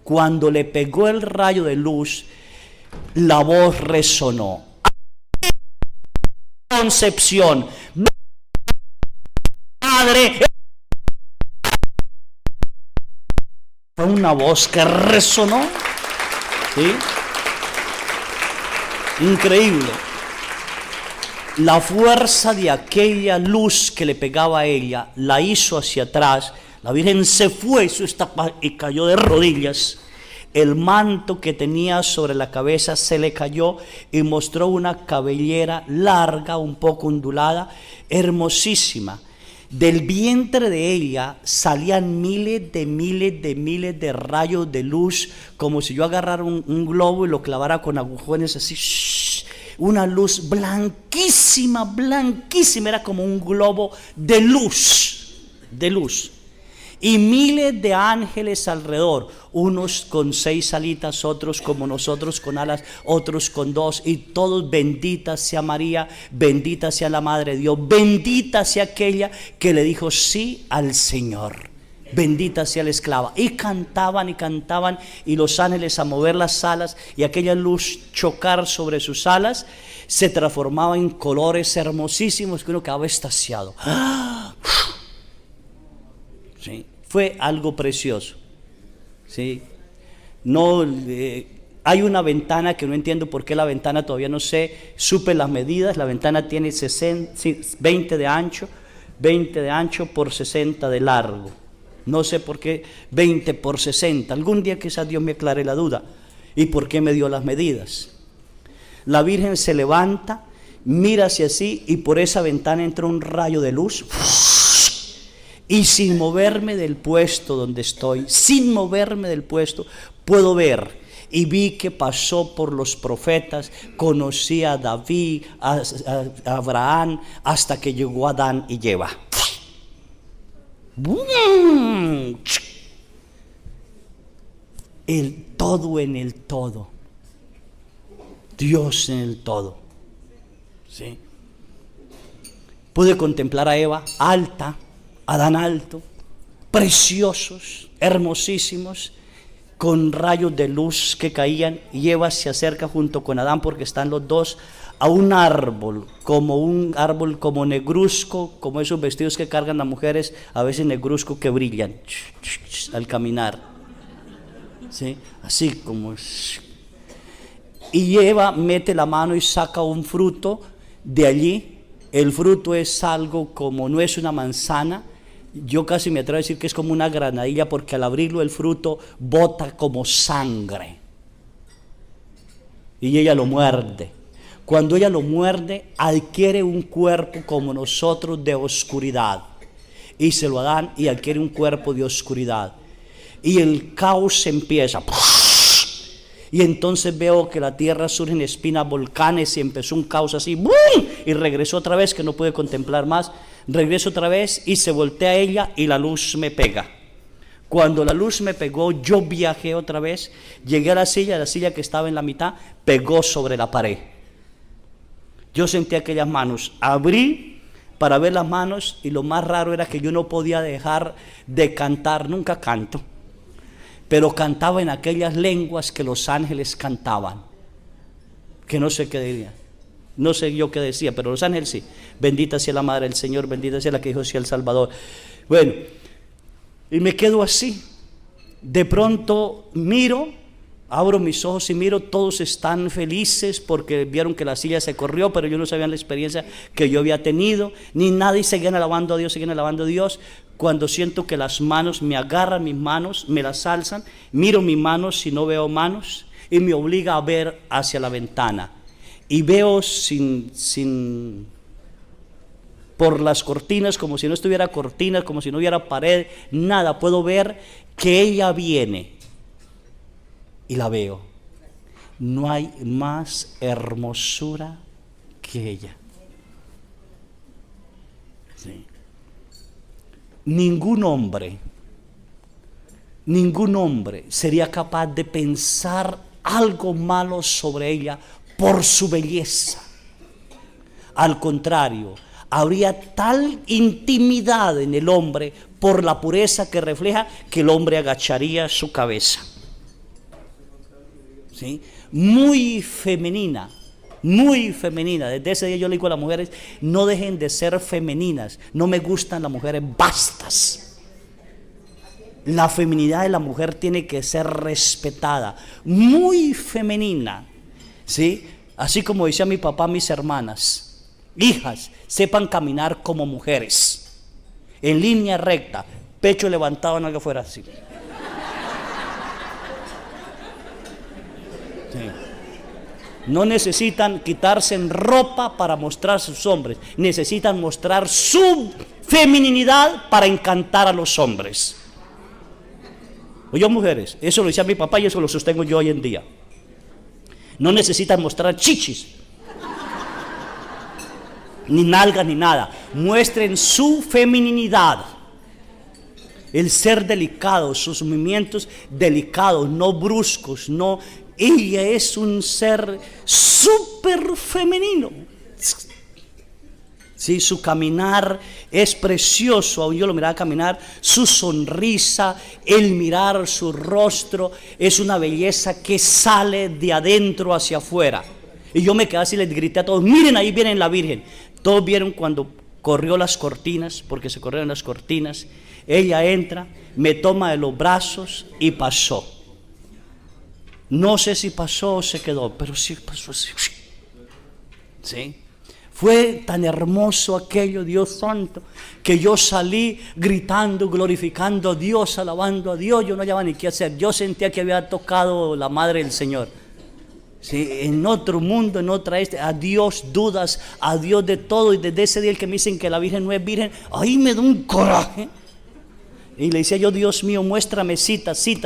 Cuando le pegó el rayo de luz, la voz resonó. Concepción, Madre. Fue una voz que resonó, ¿sí? Increíble. La fuerza de aquella luz que le pegaba a ella la hizo hacia atrás. La Virgen se fue y cayó de rodillas. El manto que tenía sobre la cabeza se le cayó y mostró una cabellera larga, un poco ondulada, hermosísima. Del vientre de ella salían miles de rayos de luz, como si yo agarrara un globo y lo clavara con agujones así. Una luz blanquísima, blanquísima, era como un globo de luz, de luz. Y miles de ángeles alrededor, unos con 6 alitas, otros como nosotros con alas, otros con 2, y todos: bendita sea María, bendita sea la Madre de Dios, bendita sea aquella que le dijo sí al Señor, bendita sea la esclava. Y cantaban, y los ángeles a mover las alas, y aquella luz chocar sobre sus alas, se transformaba en colores hermosísimos que uno quedaba extasiado. Sí. Fue algo precioso, ¿sí? No, hay una ventana que no entiendo por qué la ventana, todavía no sé, supe las medidas. La ventana tiene 20 de ancho por 60 de largo. No sé por qué 20 por 60. Algún día quizás Dios me aclare la duda. ¿Y por qué me dio las medidas? La Virgen se levanta, mira hacia sí, y por esa ventana entra un rayo de luz. Y sin moverme del puesto donde estoy, sin moverme del puesto, puedo ver. Y vi que pasó por los profetas, conocí a David, a Abraham, hasta que llegó a Adán y Eva. El todo en el todo. Dios en el todo. ¿Sí? Pude contemplar a Eva alta, Adán alto, preciosos, hermosísimos, con rayos de luz que caían, y Eva se acerca junto con Adán, porque están los dos a un árbol como negruzco, como esos vestidos que cargan las mujeres, a veces negruzco, que brillan al caminar, ¿sí? Así como. Y Eva mete la mano y saca un fruto de allí. El fruto es algo como, no es una manzana, yo casi me atrevo a decir que es como una granadilla, porque al abrirlo el fruto bota como sangre. Y ella lo muerde. Cuando ella lo muerde, adquiere un cuerpo como nosotros de oscuridad. Y se lo dan y adquiere un cuerpo de oscuridad. Y el caos empieza. Y entonces veo que la tierra surge en espinas, volcanes, y empezó un caos así. ¡Bum! Y regresó otra vez, que no pude contemplar más. Regreso otra vez y se voltea ella y la luz me pega. Cuando la luz me pegó, yo viajé otra vez, llegué a la silla que estaba en la mitad, pegó sobre la pared. Yo sentí aquellas manos, abrí para ver las manos, y lo más raro era que yo no podía dejar de cantar. Nunca canto, pero cantaba en aquellas lenguas que los ángeles cantaban, que no sé qué dirían. No sé yo qué decía, pero los ángeles sí. Bendita sea la Madre del Señor, bendita sea la que dijo sea el Salvador. Bueno, y me quedo así. De pronto miro Abro mis ojos y miro, todos están felices porque vieron que la silla se corrió, pero yo no sabía la experiencia que yo había tenido, ni nada, y seguían alabando a Dios, seguían alabando a Dios. Cuando siento que las manos me agarran, mis manos me las alzan, miro mis manos si no veo manos, y me obliga a ver hacia la ventana. Y veo por las cortinas, como si no estuviera cortinas, como si no hubiera pared, nada, puedo ver que ella viene. Y la veo. No hay más hermosura que ella. Sí. Ningún hombre sería capaz de pensar algo malo sobre ella por su belleza. Al contrario, habría tal intimidad en el hombre por la pureza que refleja que el hombre agacharía su cabeza. ¿Sí? Muy femenina. Desde ese día yo le digo a las mujeres, no dejen de ser femeninas. No me gustan las mujeres bastas. La feminidad de la mujer tiene que ser respetada, muy femenina, ¿sí? Así como decía mi papá a mis hermanas: hijas, sepan caminar como mujeres, en línea recta, pecho levantado, no que fuera así. Sí. No necesitan quitarse en ropa para mostrar sus hombres, necesitan mostrar su feminidad para encantar a los hombres. Oye, mujeres, eso lo decía mi papá y eso lo sostengo yo hoy en día. No necesitan mostrar chichis, ni nalgas, ni nada. Muestren su feminidad. El ser delicado, sus movimientos delicados, no bruscos, no. Ella es un ser súper femenino. Sí, su caminar es precioso. Aún yo lo miraba caminar, su sonrisa, el mirar su rostro, es una belleza que sale de adentro hacia afuera. Y yo me quedé así y les grité a todos: miren, ahí viene la Virgen. Todos vieron cuando corrió las cortinas, porque se corrieron las cortinas. Ella entra, me toma de los brazos y pasó. No sé si pasó o se quedó, pero sí pasó así. ¿Sí? Fue tan hermoso aquello, Dios santo, que yo salí gritando, glorificando a Dios, alabando a Dios. Yo no hallaba ni qué hacer. Yo sentía que había tocado la madre del Señor. ¿Sí? En otro mundo, en otra a Dios dudas, a Dios de todo. Y desde ese día el que me dicen que la Virgen no es virgen, ahí me da un coraje. Y le decía yo: Dios mío, muéstrame citas. Y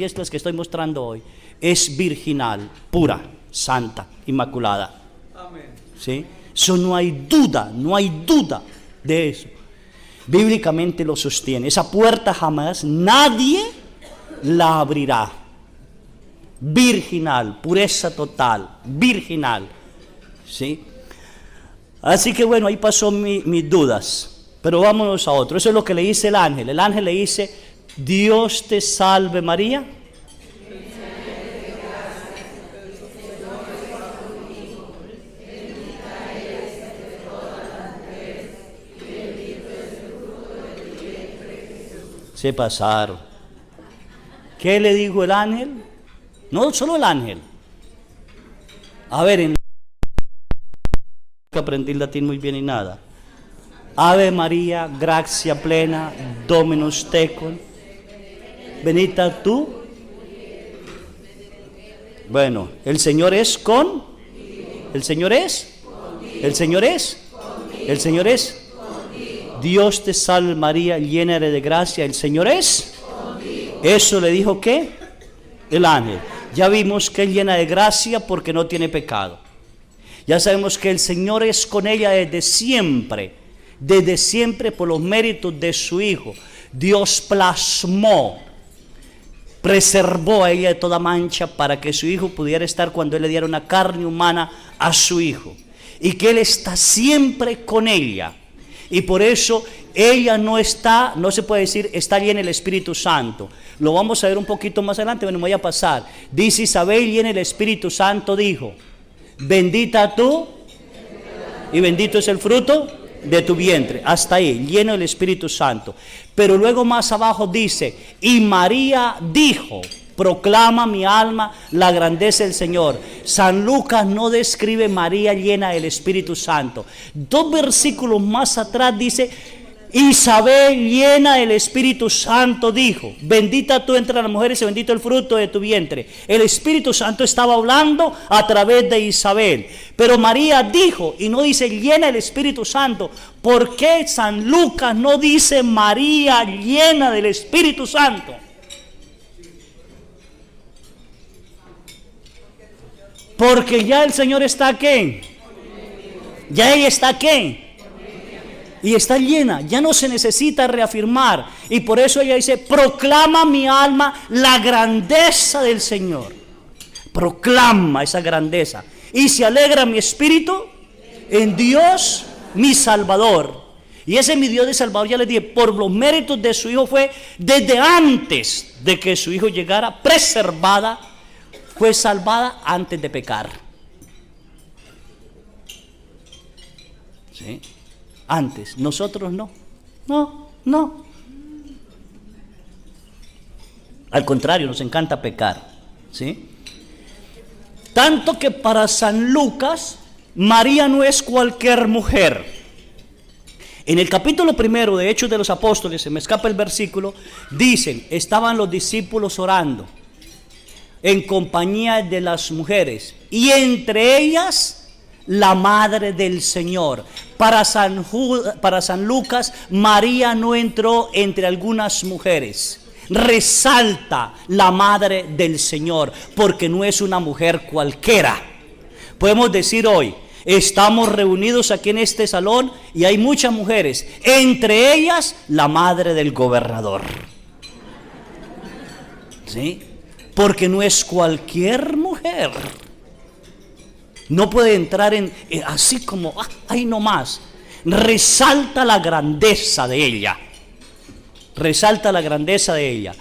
esto es que estoy mostrando hoy. Es virginal, pura, santa, inmaculada. Amén. ¿Sí? Eso no hay duda de eso. Bíblicamente lo sostiene. Esa puerta jamás nadie la abrirá. Virginal, pureza total, virginal. ¿Sí? Así que bueno, ahí pasó mis dudas. Pero vámonos a otro. Eso es lo que le dice el ángel. El ángel le dice: Dios te salve María. Se pasaron. ¿Qué le dijo el ángel? No solo el ángel. A ver, que aprendí latín muy bien y nada. Ave María, gracia plena, Dominus tecum, benita tú. Bueno, el Señor es con. El Señor es. El Señor es. El Señor es. Dios te salve María, llena eres de gracia, el Señor es. Eso le dijo ¿qué? El ángel. Ya vimos que es llena de gracia porque no tiene pecado. Ya sabemos que el Señor es con ella desde siempre por los méritos de su Hijo. Dios plasmó, preservó a ella de toda mancha para que su Hijo pudiera estar cuando Él le diera una carne humana a su Hijo. Y que Él está siempre con ella. Y por eso ella no se puede decir está llena el Espíritu Santo. Lo vamos a ver un poquito más adelante, bueno, me voy a pasar. Dice Isabel, llena el Espíritu Santo, dijo: bendita tú y bendito es el fruto de tu vientre. Hasta ahí, lleno del Espíritu Santo. Pero luego más abajo dice: y María dijo. Proclama mi alma la grandeza del Señor. San Lucas no describe María llena del Espíritu Santo. 2 versículos más atrás dice: Isabel, llena del Espíritu Santo, dijo: bendita tú entre las mujeres y bendito el fruto de tu vientre. El Espíritu Santo estaba hablando a través de Isabel. Pero María dijo, y no dice llena del Espíritu Santo. ¿Por qué San Lucas no dice María llena del Espíritu Santo? Porque ya el Señor está aquí. Ya ella está aquí. Y está llena, ya no se necesita reafirmar. Y por eso ella dice: proclama mi alma la grandeza del Señor. Proclama esa grandeza. Y se alegra mi espíritu en Dios mi Salvador. Y ese mi Dios de Salvador, ya les dije, por los méritos de su Hijo fue desde antes de que su Hijo llegara, preservada, fue salvada antes de pecar. ¿Sí? Antes, nosotros no. No. Al contrario, nos encanta pecar. ¿Sí? Tanto que para San Lucas, María no es cualquier mujer. En el capítulo 1 de Hechos de los Apóstoles, se me escapa el versículo, dicen: estaban los discípulos orando en compañía de las mujeres, y entre ellas la madre del Señor. Para San Lucas, María no entró entre algunas mujeres. Resalta la madre del Señor, porque no es una mujer cualquiera. Podemos decir hoy: estamos reunidos aquí en este salón y hay muchas mujeres, entre ellas la madre del gobernador. ¿Sí? Porque no es cualquier mujer. No puede entrar en así como ahí nomás. Resalta la grandeza de ella. Resalta la grandeza de ella.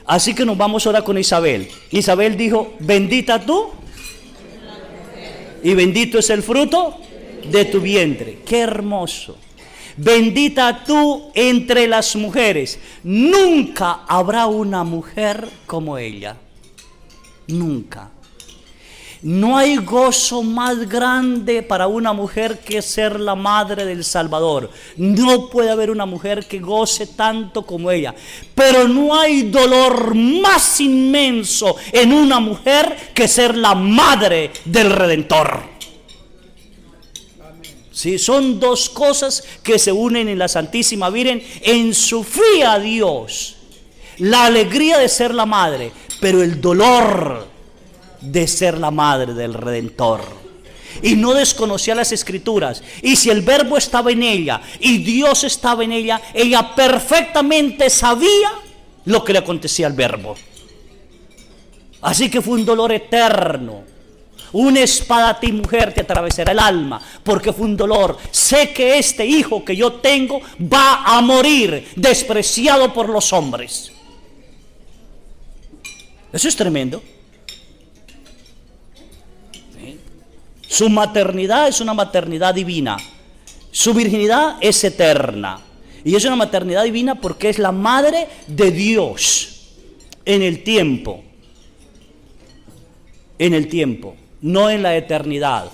Así que nos vamos ahora con Isabel. Isabel dijo: bendita tú y bendito es el fruto de tu vientre. Qué hermoso. Bendita tú entre las mujeres. Nunca habrá una mujer como ella. Nunca. No hay gozo más grande para una mujer que ser la madre del Salvador. No puede haber una mujer que goce tanto como ella. Pero no hay dolor más inmenso en una mujer que ser la madre del Redentor. Sí, son dos cosas que se unen en la Santísima Virgen en su fe a Dios. La alegría de ser la madre, pero el dolor de ser la madre del Redentor. Y no desconocía las Escrituras. Y si el Verbo estaba en ella y Dios estaba en ella, ella perfectamente sabía lo que le acontecía al Verbo. Así que fue un dolor eterno. Una espada a ti, mujer, te atravesará el alma, porque fue un dolor. Sé que este hijo que yo tengo va a morir despreciado por los hombres. Eso es tremendo. Su maternidad es una maternidad divina. Su virginidad es eterna. Y es una maternidad divina porque es la madre de Dios en el tiempo. En el tiempo, no en la eternidad.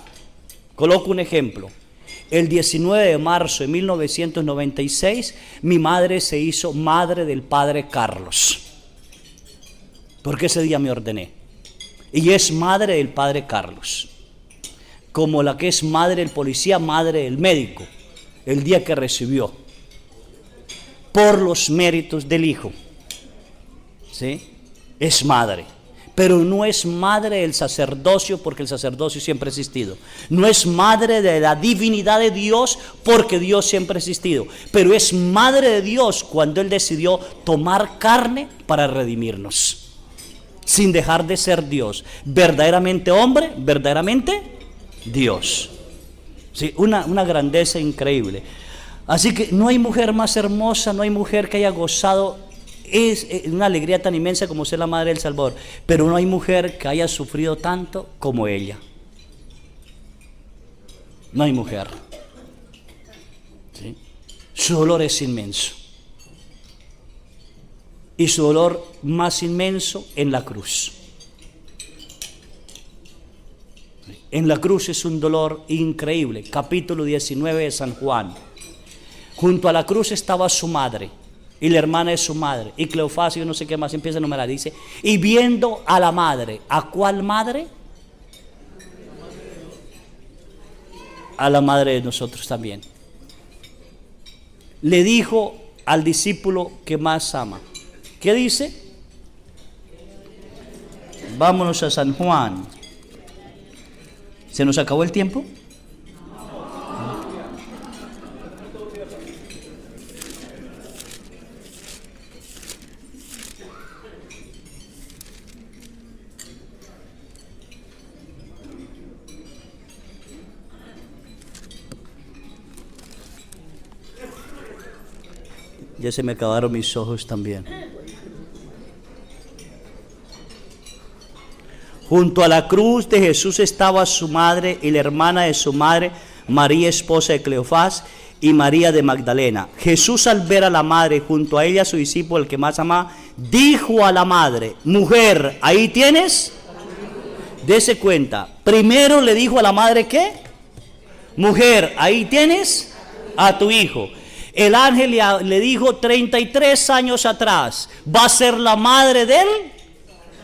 Coloco un ejemplo. El 19 de marzo de 1996, mi madre se hizo madre del padre Carlos. Porque ese día me ordené. Y es madre del padre Carlos. Como la que es madre del policía, madre del médico, el día que recibió, por los méritos del Hijo. ¿Sí? Es madre, pero no es madre del sacerdocio, porque el sacerdocio siempre ha existido. No es madre de la divinidad de Dios, porque Dios siempre ha existido. Pero es madre de Dios cuando Él decidió tomar carne para redimirnos, sin dejar de ser Dios. Verdaderamente hombre, verdaderamente Dios. Sí, una grandeza increíble. Así que no hay mujer más hermosa, no hay mujer que haya gozado es una alegría tan inmensa como ser la madre del Salvador, pero no hay mujer que haya sufrido tanto como ella. No hay mujer. ¿Sí? Su dolor es inmenso. y su dolor más inmenso en la cruz. En la cruz es un dolor increíble. Capítulo 19 de San Juan. Junto a la cruz estaba su madre y la hermana de su madre y Cleofás y yo no sé qué más, empieza a enumerar, dice, y viendo a la madre. ¿A cuál madre? A la madre de nosotros también. Le dijo al discípulo que más ama. ¿Qué dice? Vámonos a San Juan. ¿Se nos acabó el tiempo? Ya se me acabaron mis ojos también. Junto a la cruz de Jesús estaba su madre y la hermana de su madre, María, esposa de Cleofás, y María de Magdalena. Jesús, al ver a la madre junto a ella, a su discípulo, el que más amaba, dijo a la madre: mujer, ahí tienes. Dese cuenta. Primero le dijo a la madre, ¿qué? Mujer, ahí tienes a tu hijo. El ángel le dijo 33 años atrás, va a ser la madre del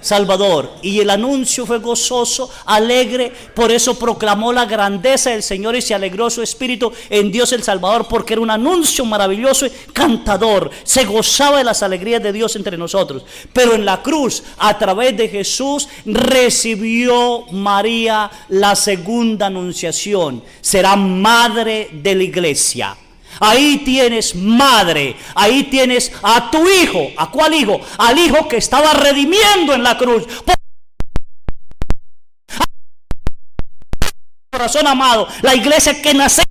Salvador. Y el anuncio fue gozoso, alegre. Por eso proclamó la grandeza del Señor y se alegró su espíritu en Dios el Salvador, porque era un anuncio maravilloso y cantador. Se gozaba de las alegrías de Dios entre nosotros. Pero en la cruz, a través de Jesús, recibió María la segunda anunciación. Será madre de la iglesia. Ahí tienes madre, ahí tienes a tu hijo. ¿A cuál hijo? Al hijo que estaba redimiendo en la cruz. Corazón amado, la iglesia que nace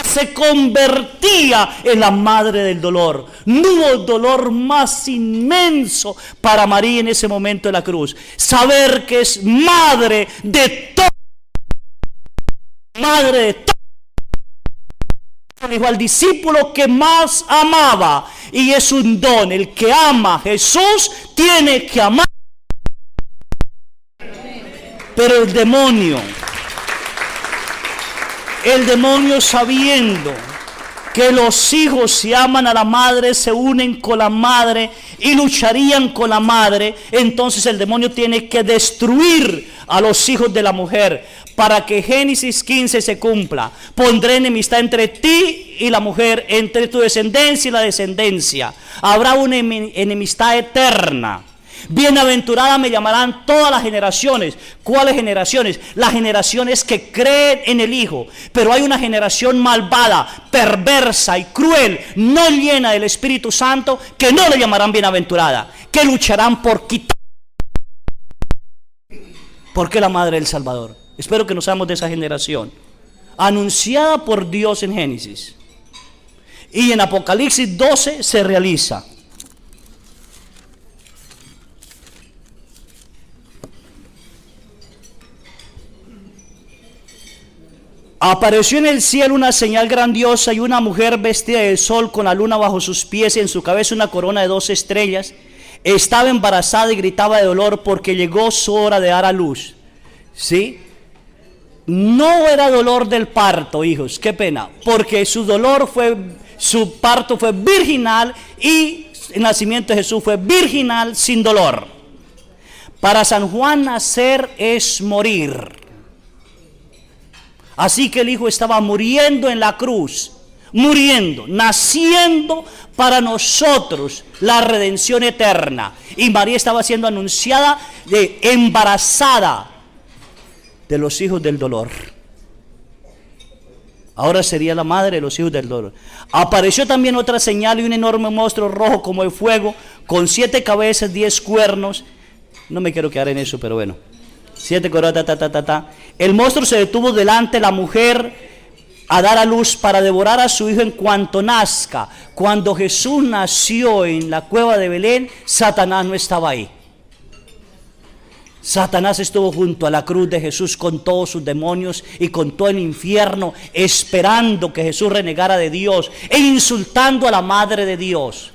se convertía en la madre del dolor. No hubo dolor más inmenso para María en ese momento de la cruz. Saber que es madre de todo. Madre de todo. Dijo al discípulo que más amaba, y es un don. El que ama a Jesús tiene que amar. Pero el demonio sabiendo que los hijos, si aman a la madre, se unen con la madre y lucharían con la madre, entonces el demonio tiene que destruir a los hijos de la mujer, para que Génesis 15 se cumpla. Pondré enemistad entre ti y la mujer, entre tu descendencia y la descendencia. Habrá una enemistad eterna. Bienaventurada me llamarán todas las generaciones. ¿Cuáles generaciones? Las generaciones que creen en el Hijo. Pero hay una generación malvada, perversa y cruel, no llena del Espíritu Santo, que no le llamarán bienaventurada, que lucharán por quitar. ¿Por qué la madre del Salvador? Espero que no seamos de esa generación, anunciada por Dios en Génesis, y en Apocalipsis 12 se realiza. Apareció en el cielo una señal grandiosa, y una mujer vestida del sol, con la luna bajo sus pies y en su cabeza una corona de 12 estrellas. Estaba embarazada y gritaba de dolor, porque llegó su hora de dar a luz. ¿Sí? No era dolor del parto, hijos, qué pena, porque su parto fue virginal, y el nacimiento de Jesús fue virginal, sin dolor. Para San Juan, nacer es morir. Así que el Hijo estaba muriendo en la cruz, naciendo para nosotros la redención eterna. Y María estaba siendo anunciada embarazada de los hijos del dolor. Ahora sería la madre de los hijos del dolor. Apareció también otra señal, y un enorme monstruo rojo como de fuego, con 7 cabezas, 10 cuernos. No me quiero quedar en eso, pero bueno. 7 coronas, El monstruo se detuvo delante de la mujer a dar a luz, para devorar a su hijo en cuanto nazca. Cuando Jesús nació en la cueva de Belén, Satanás no estaba ahí. Satanás estuvo junto a la cruz de Jesús con todos sus demonios y con todo el infierno, esperando que Jesús renegara de Dios e insultando a la Madre de Dios.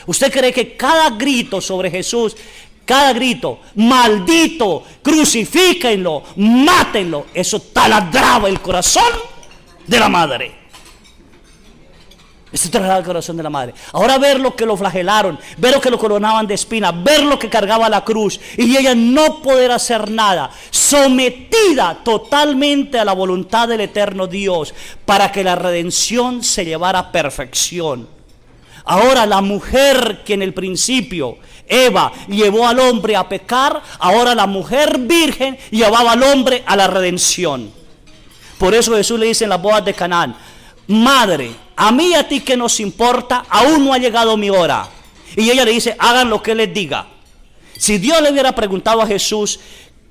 ¿Usted cree que cada grito sobre Jesús, cada grito, maldito, crucifíquenlo, mátenlo, eso taladraba el corazón de la madre? Eso taladraba el corazón de la madre. Ahora ver lo que lo flagelaron, ver lo que lo coronaban de espinas, ver lo que cargaba la cruz y ella no poder hacer nada, sometida totalmente a la voluntad del eterno Dios para que la redención se llevara a perfección. Ahora la mujer que en el principio Eva llevó al hombre a pecar, ahora la mujer virgen llevaba al hombre a la redención. Por eso Jesús le dice en las bodas de Canaán: madre, a mí y a ti que nos importa, aún no ha llegado mi hora. Y ella le dice: hagan lo que les diga. Si Dios le hubiera preguntado a Jesús: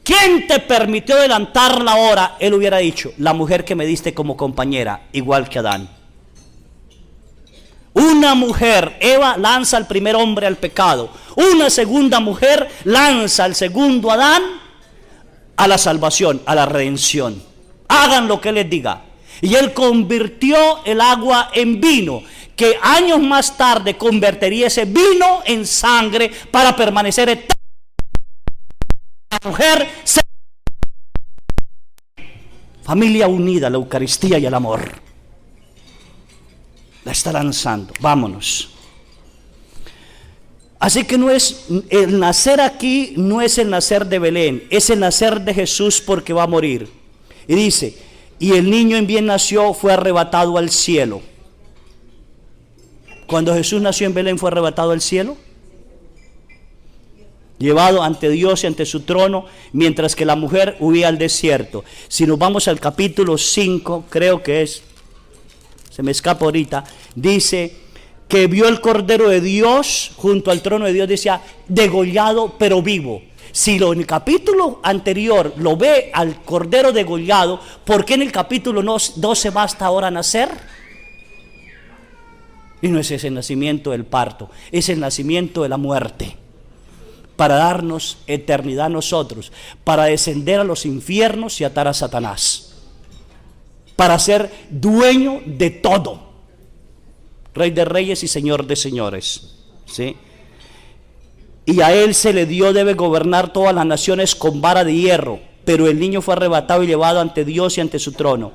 ¿quién te permitió adelantar la hora?, él hubiera dicho: la mujer que me diste como compañera, igual que Adán. Una mujer, Eva, lanza al primer hombre al pecado. Una segunda mujer lanza al segundo Adán a la salvación, a la redención. Hagan lo que les diga. Y él convirtió el agua en vino, que años más tarde convertiría ese vino en sangre para permanecer eterno. La mujer se... Familia unida, la Eucaristía y el amor. La está lanzando. Vámonos. Así que no es el nacer aquí, no es el nacer de Belén, es el nacer de Jesús porque va a morir. Y dice: y el niño en bien nació, fue arrebatado al cielo. Cuando Jesús nació en Belén, fue arrebatado al cielo, llevado ante Dios y ante su trono, mientras que la mujer huía al desierto. Si nos vamos al capítulo 5, creo que es, se me escapa ahorita, dice que vio el Cordero de Dios junto al trono de Dios, decía degollado pero vivo. Si en el capítulo anterior lo ve al Cordero degollado, ¿por qué en el capítulo 12 basta ahora nacer? Y no es ese el nacimiento del parto, es el nacimiento de la muerte, para darnos eternidad a nosotros, para descender a los infiernos y atar a Satanás, para ser dueño de todo, Rey de reyes y Señor de señores, ¿sí? Y a él se le dio, debe gobernar todas las naciones con vara de hierro. Pero el niño fue arrebatado y llevado ante Dios y ante su trono,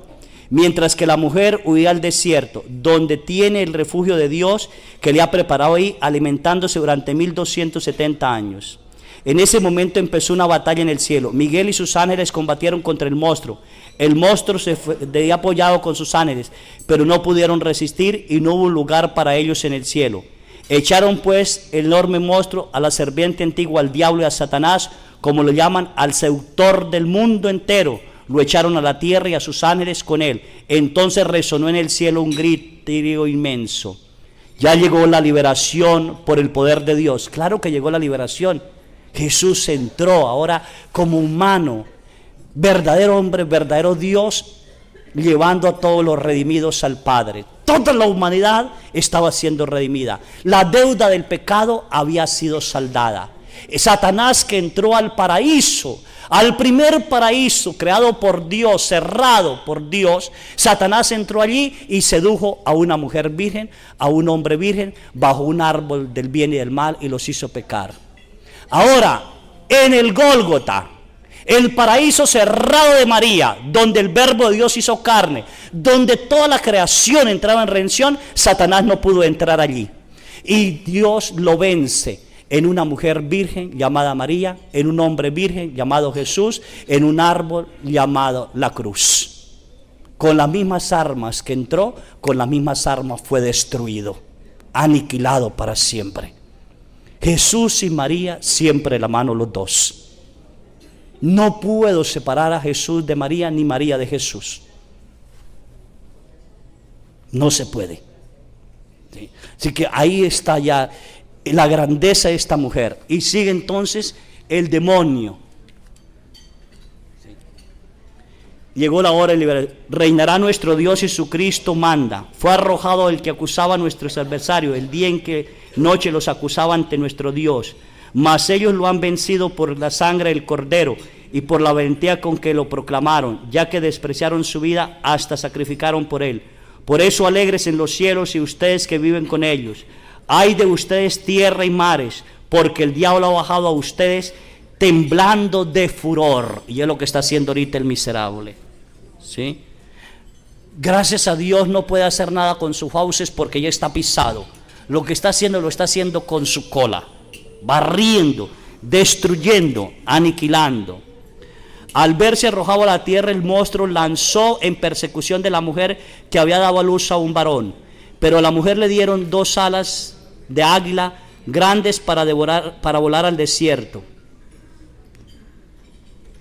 mientras que la mujer huía al desierto, donde tiene el refugio de Dios, que le ha preparado ahí, alimentándose durante 1270 años. En ese momento empezó una batalla en el cielo. Miguel y sus ángeles combatieron contra el monstruo. El monstruo se fue apoyado con sus ángeles, pero no pudieron resistir y no hubo lugar para ellos en el cielo. Echaron pues el enorme monstruo, a la serpiente antigua, al diablo y a Satanás, como lo llaman, al seductor del mundo entero. Lo echaron a la tierra y a sus ángeles con él. Entonces resonó en el cielo un grito inmenso: ya llegó la liberación por el poder de Dios. Claro que llegó la liberación. Jesús entró ahora como humano, verdadero hombre, verdadero Dios, llevando a todos los redimidos al Padre. Toda la humanidad estaba siendo redimida. La deuda del pecado había sido saldada. Satanás, que entró al paraíso, al primer paraíso creado por Dios, cerrado por Dios, Satanás entró allí y sedujo a una mujer virgen, a un hombre virgen, bajo un árbol del bien y del mal, y los hizo pecar. Ahora, en el Gólgota, el paraíso cerrado de María, donde el verbo de Dios hizo carne, donde toda la creación entraba en redención, Satanás no pudo entrar allí. Y Dios lo vence en una mujer virgen llamada María, en un hombre virgen llamado Jesús, en un árbol llamado la cruz. Con las mismas armas que entró, con las mismas armas fue destruido, aniquilado para siempre. Jesús y María siempre de la mano los dos. No puedo separar a Jesús de María, ni María de Jesús. No se puede. ¿Sí? Así que ahí está ya la grandeza de esta mujer. Y sigue entonces el demonio. ¿Sí? Llegó la hora de liberar. Reinará nuestro Dios y su Cristo manda. Fue arrojado el que acusaba a nuestros adversarios, el día en que noche los acusaba ante nuestro Dios. mas ellos lo han vencido por la sangre del Cordero y por la valentía con que lo proclamaron, ya que despreciaron su vida hasta sacrificaron por él. Por eso alegres en los cielos y ustedes que viven con ellos. Ay de ustedes tierra y mares, porque el diablo ha bajado a ustedes temblando de furor. Y es lo que está haciendo ahorita el miserable. ¿Sí? Gracias a Dios no puede hacer nada con sus fauces porque ya está pisado. Lo que está haciendo lo está haciendo con su cola, barriendo, destruyendo, aniquilando. Al verse arrojado a la tierra, el monstruo lanzó en persecución de la mujer que había dado a luz a un varón. Pero a la mujer le dieron 2 alas de águila grandes para volar al desierto.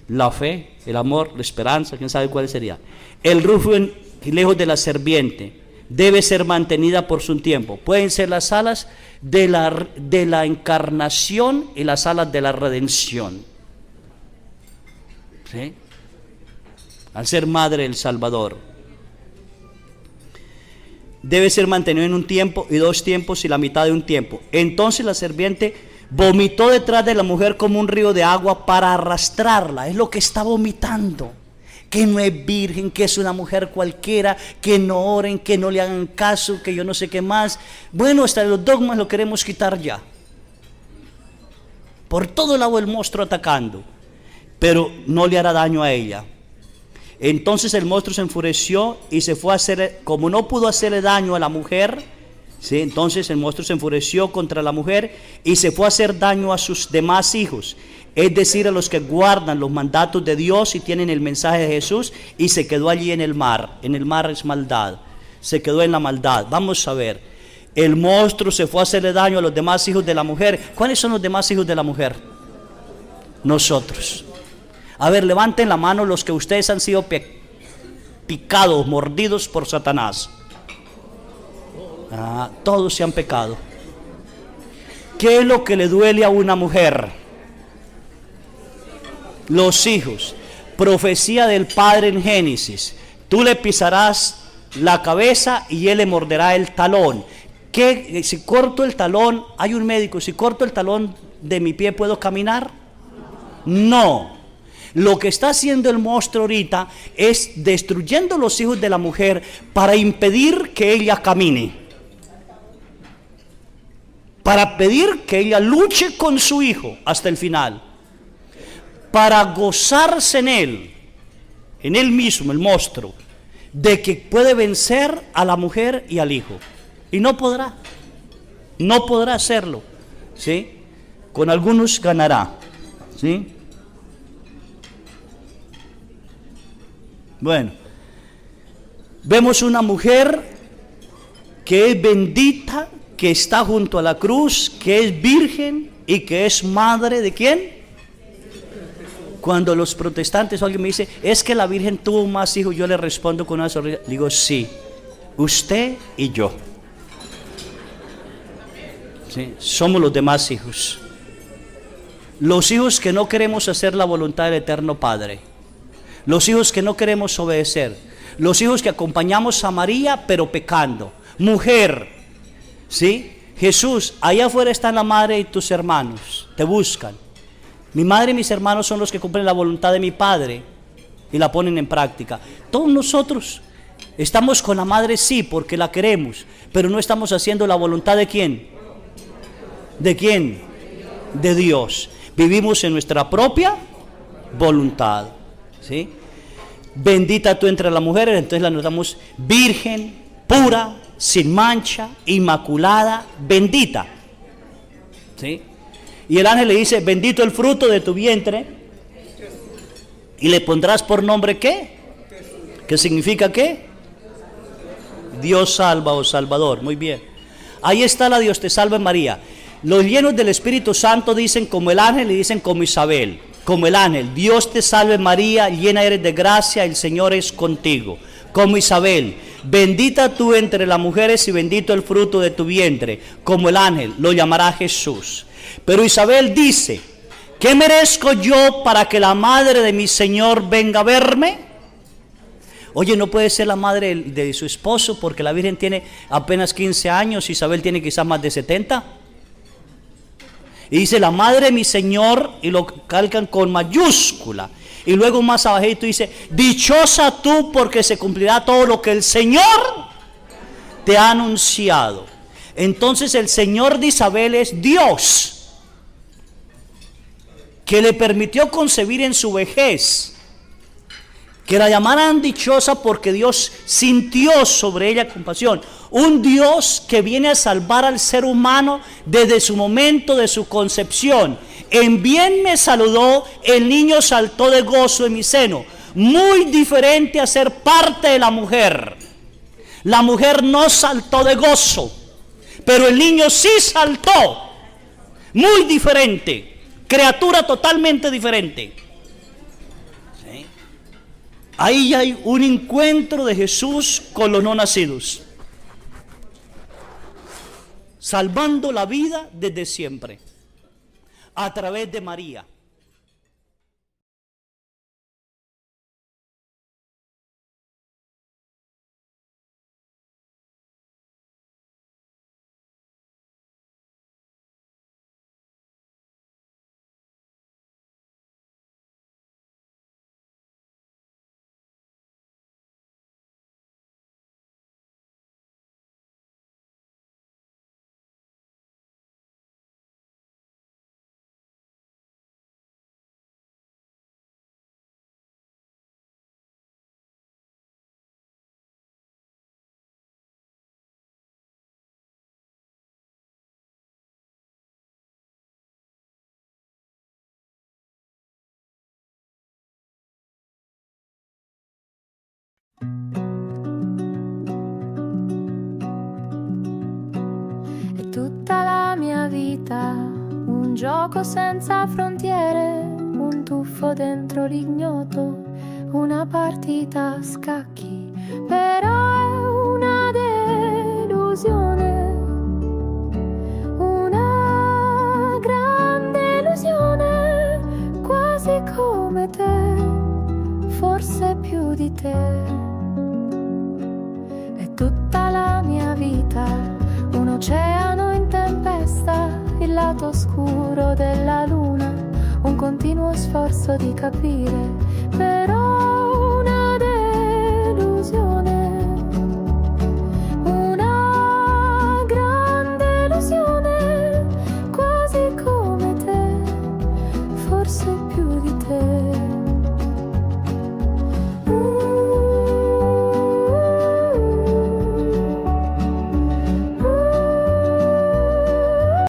La fe, el amor, la esperanza, quién sabe cuál sería. El refugio lejos de la serpiente debe ser mantenida por su tiempo. Pueden ser las alas de la encarnación y las alas de la redención. ¿Sí? Al ser madre del Salvador. Debe ser mantenido en un tiempo y 2 tiempos y la mitad de un tiempo. Entonces la serpiente vomitó detrás de la mujer como un río de agua para arrastrarla. Es lo que está vomitando. Que no es virgen, que es una mujer cualquiera, que no oren, que no le hagan caso, que yo no sé qué más. Bueno, hasta los dogmas lo queremos quitar ya. Por todo lado el monstruo atacando, pero no le hará daño a ella. Entonces el monstruo se enfureció y se fue a hacer, como no pudo hacerle daño a la mujer, ¿sí? Entonces el monstruo se enfureció contra la mujer y se fue a hacer daño a sus demás hijos, es decir, a los que guardan los mandatos de Dios y tienen el mensaje de Jesús, y se quedó allí en el mar. En el mar es maldad, se quedó en la maldad. Vamos a ver, el monstruo se fue a hacerle daño a los demás hijos de la mujer. ¿Cuáles son los demás hijos de la mujer? Nosotros. A ver, levanten la mano los que ustedes han sido picados, mordidos por Satanás. Todos se han pecado. ¿Qué es lo que le duele a una mujer? Los hijos. Profecía del Padre en Génesis. Tú le pisarás la cabeza y él le morderá el talón. ¿Qué? Si corto el talón, hay un médico, si corto el talón de mi pie, ¿puedo caminar? No. Lo que está haciendo el monstruo ahorita es destruyendo los hijos de la mujer para impedir que ella camine, para pedir que ella luche con su hijo hasta el final, para gozarse en él mismo, el monstruo, de que puede vencer a la mujer y al hijo. Y no podrá hacerlo, ¿sí? Con algunos ganará, ¿sí? Bueno, vemos una mujer que es bendita, que está junto a la cruz, que es virgen y que es madre ¿de quién? Cuando los protestantes o alguien me dice, es que la Virgen tuvo más hijos, yo le respondo con una sonrisa, digo, sí, usted y yo. ¿Sí? Somos los demás hijos. Los hijos que no queremos hacer la voluntad del Eterno Padre. Los hijos que no queremos obedecer. Los hijos que acompañamos a María pero pecando. Mujer, ¿sí? Jesús, allá afuera está la madre y tus hermanos, te buscan. Mi madre y mis hermanos son los que cumplen la voluntad de mi Padre y la ponen en práctica. Todos nosotros estamos con la madre, sí, porque la queremos, pero no estamos haciendo la voluntad de ¿quién? ¿De quién? De Dios. Vivimos en nuestra propia voluntad, ¿sí? Bendita tú entre las mujeres, entonces la notamos virgen, pura, sin mancha, inmaculada, bendita, ¿sí? Y el ángel le dice, bendito el fruto de tu vientre, y le pondrás por nombre ¿qué? ¿Qué significa qué? Dios salva o Salvador. Muy bien. Ahí está la Dios te salve María. Los llenos del Espíritu Santo dicen como el ángel y dicen como Isabel. Como el ángel, Dios te salve María, llena eres de gracia, el Señor es contigo. Como Isabel, bendita tú entre las mujeres y bendito el fruto de tu vientre. Como el ángel, lo llamará Jesús. Pero Isabel dice, ¿qué merezco yo para que la madre de mi Señor venga a verme? Oye, no puede ser la madre de su esposo porque la Virgen tiene apenas 15 años, Isabel tiene quizás más de 70. Y dice la madre de mi Señor, y lo calcan con mayúscula. Y luego más abajito dice, dichosa tú porque se cumplirá todo lo que el Señor te ha anunciado. Entonces el Señor de Isabel es Dios, que le permitió concebir en su vejez, que la llamaran dichosa porque Dios sintió sobre ella compasión. Un Dios que viene a salvar al ser humano desde su momento de su concepción. En bien me saludó, el niño saltó de gozo en mi seno. Muy diferente a ser parte de la mujer. La mujer no saltó de gozo, pero el niño sí saltó. Muy diferente, criatura totalmente diferente. ¿Sí? Ahí hay un encuentro de Jesús con los no nacidos, salvando la vida desde siempre, a través de María. È tutta la mia vita un gioco senza frontiere, un tuffo dentro l'ignoto, una partita a scacchi, però è una delusione, una grande illusione, quasi come te, forse più di te. È tutta la mia vita un oceano in tempesta, il lato oscuro della luna, un continuo sforzo di capire, però